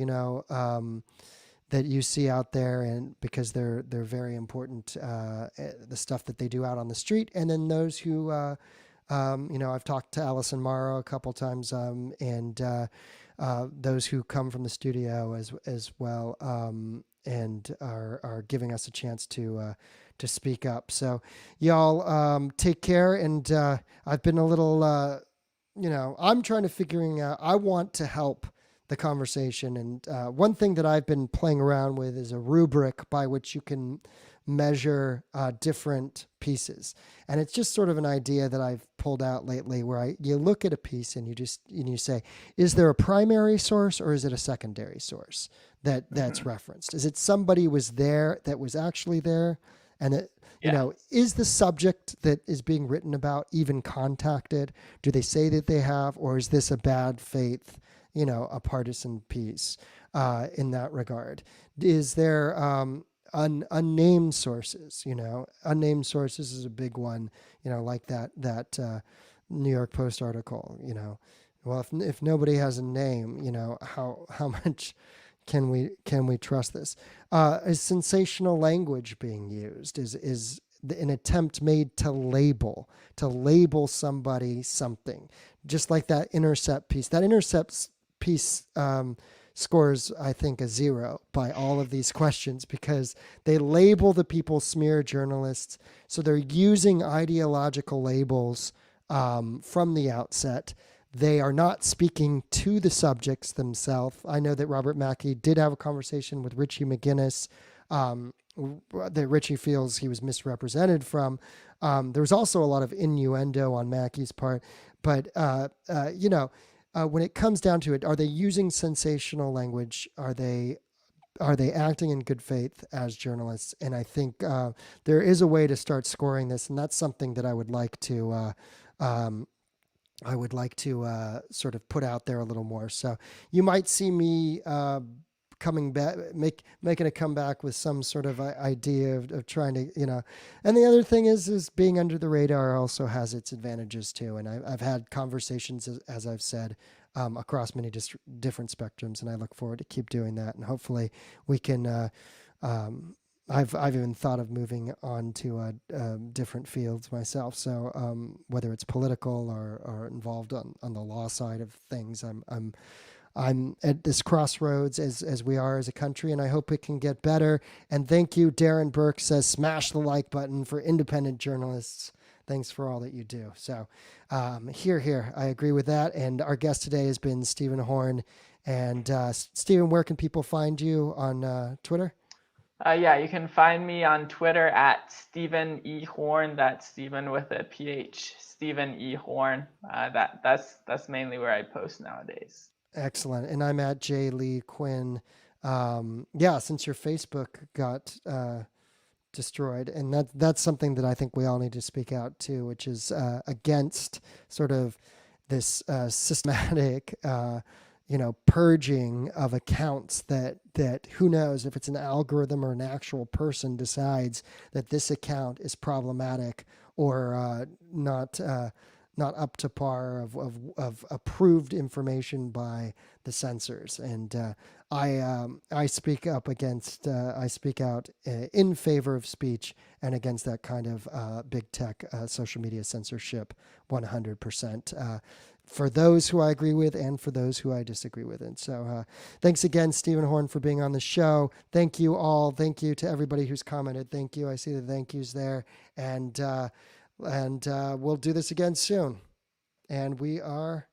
S1: that you see out there, and because they're very important, the stuff that they do out on the street, and then those who, I've talked to Allison Morrow a couple times, and those who come from the studio as well, and are giving us a chance to speak up. So y'all take care, and I've been a little, I'm trying to figuring out. I want to help the conversation. And one thing that I've been playing around with is a rubric by which you can measure different pieces. And it's just sort of an idea that I've pulled out lately, where you look at a piece and you say, is there a primary source or is it a secondary source that's referenced? Is it somebody was there that was actually there? And that, is the subject that is being written about even contacted? Do they say that they have, or is this a bad faith, a partisan piece in that regard? Is there unnamed sources? Unnamed sources is a big one, like that New York Post article, well, if nobody has a name, how much can we trust this? Is sensational language being used? Is an attempt made to label somebody something, just like that Intercept piece? That Intercept piece scores, I think, a 0 by all of these questions, because they label the people smear journalists. So they're using ideological labels from the outset. They are not speaking to the subjects themselves. I know that Robert Mackey did have a conversation with Richie McGinnis that Richie feels he was misrepresented from. There was also a lot of innuendo on Mackey's part. But, when it comes down to it, are they using sensational language? Are they acting in good faith as journalists? And I think there is a way to start scoring this, and that's something that I would like to sort of put out there a little more. So you might see me coming back, making a comeback with some sort of idea of trying to, And the other thing is being under the radar also has its advantages too. And I've had conversations, as I've said, across many different spectrums, and I look forward to keep doing that. And hopefully we can. I've even thought of moving on to different fields myself. So whether it's political or involved on the law side of things, I'm at this crossroads as we are as a country, and I hope it can get better. And thank you. Darren Burke says, smash the like button for independent journalists. Thanks for all that you do. So here, I agree with that. And our guest today has been Stephen Horn. And Stephen, where can people find you on Twitter?
S2: You can find me on Twitter at Stephen E. Horn. That's Stephen with a PH. Stephen E. Horn. That's mainly where I post nowadays.
S1: Excellent. And I'm at J. Lee Quinn. Since your Facebook got destroyed, and that's something that I think we all need to speak out to, which is against sort of this systematic purging of accounts that who knows if it's an algorithm or an actual person decides that this account is problematic or not up to par of approved information by the censors. And I speak out in favor of speech and against that kind of big tech social media censorship 100%. For those who I agree with and for those who I disagree with. And so thanks again, Stephen Horn, for being on the show. Thank you all. Thank you to everybody who's commented. Thank you. I see the thank yous there. And we'll do this again soon. And we are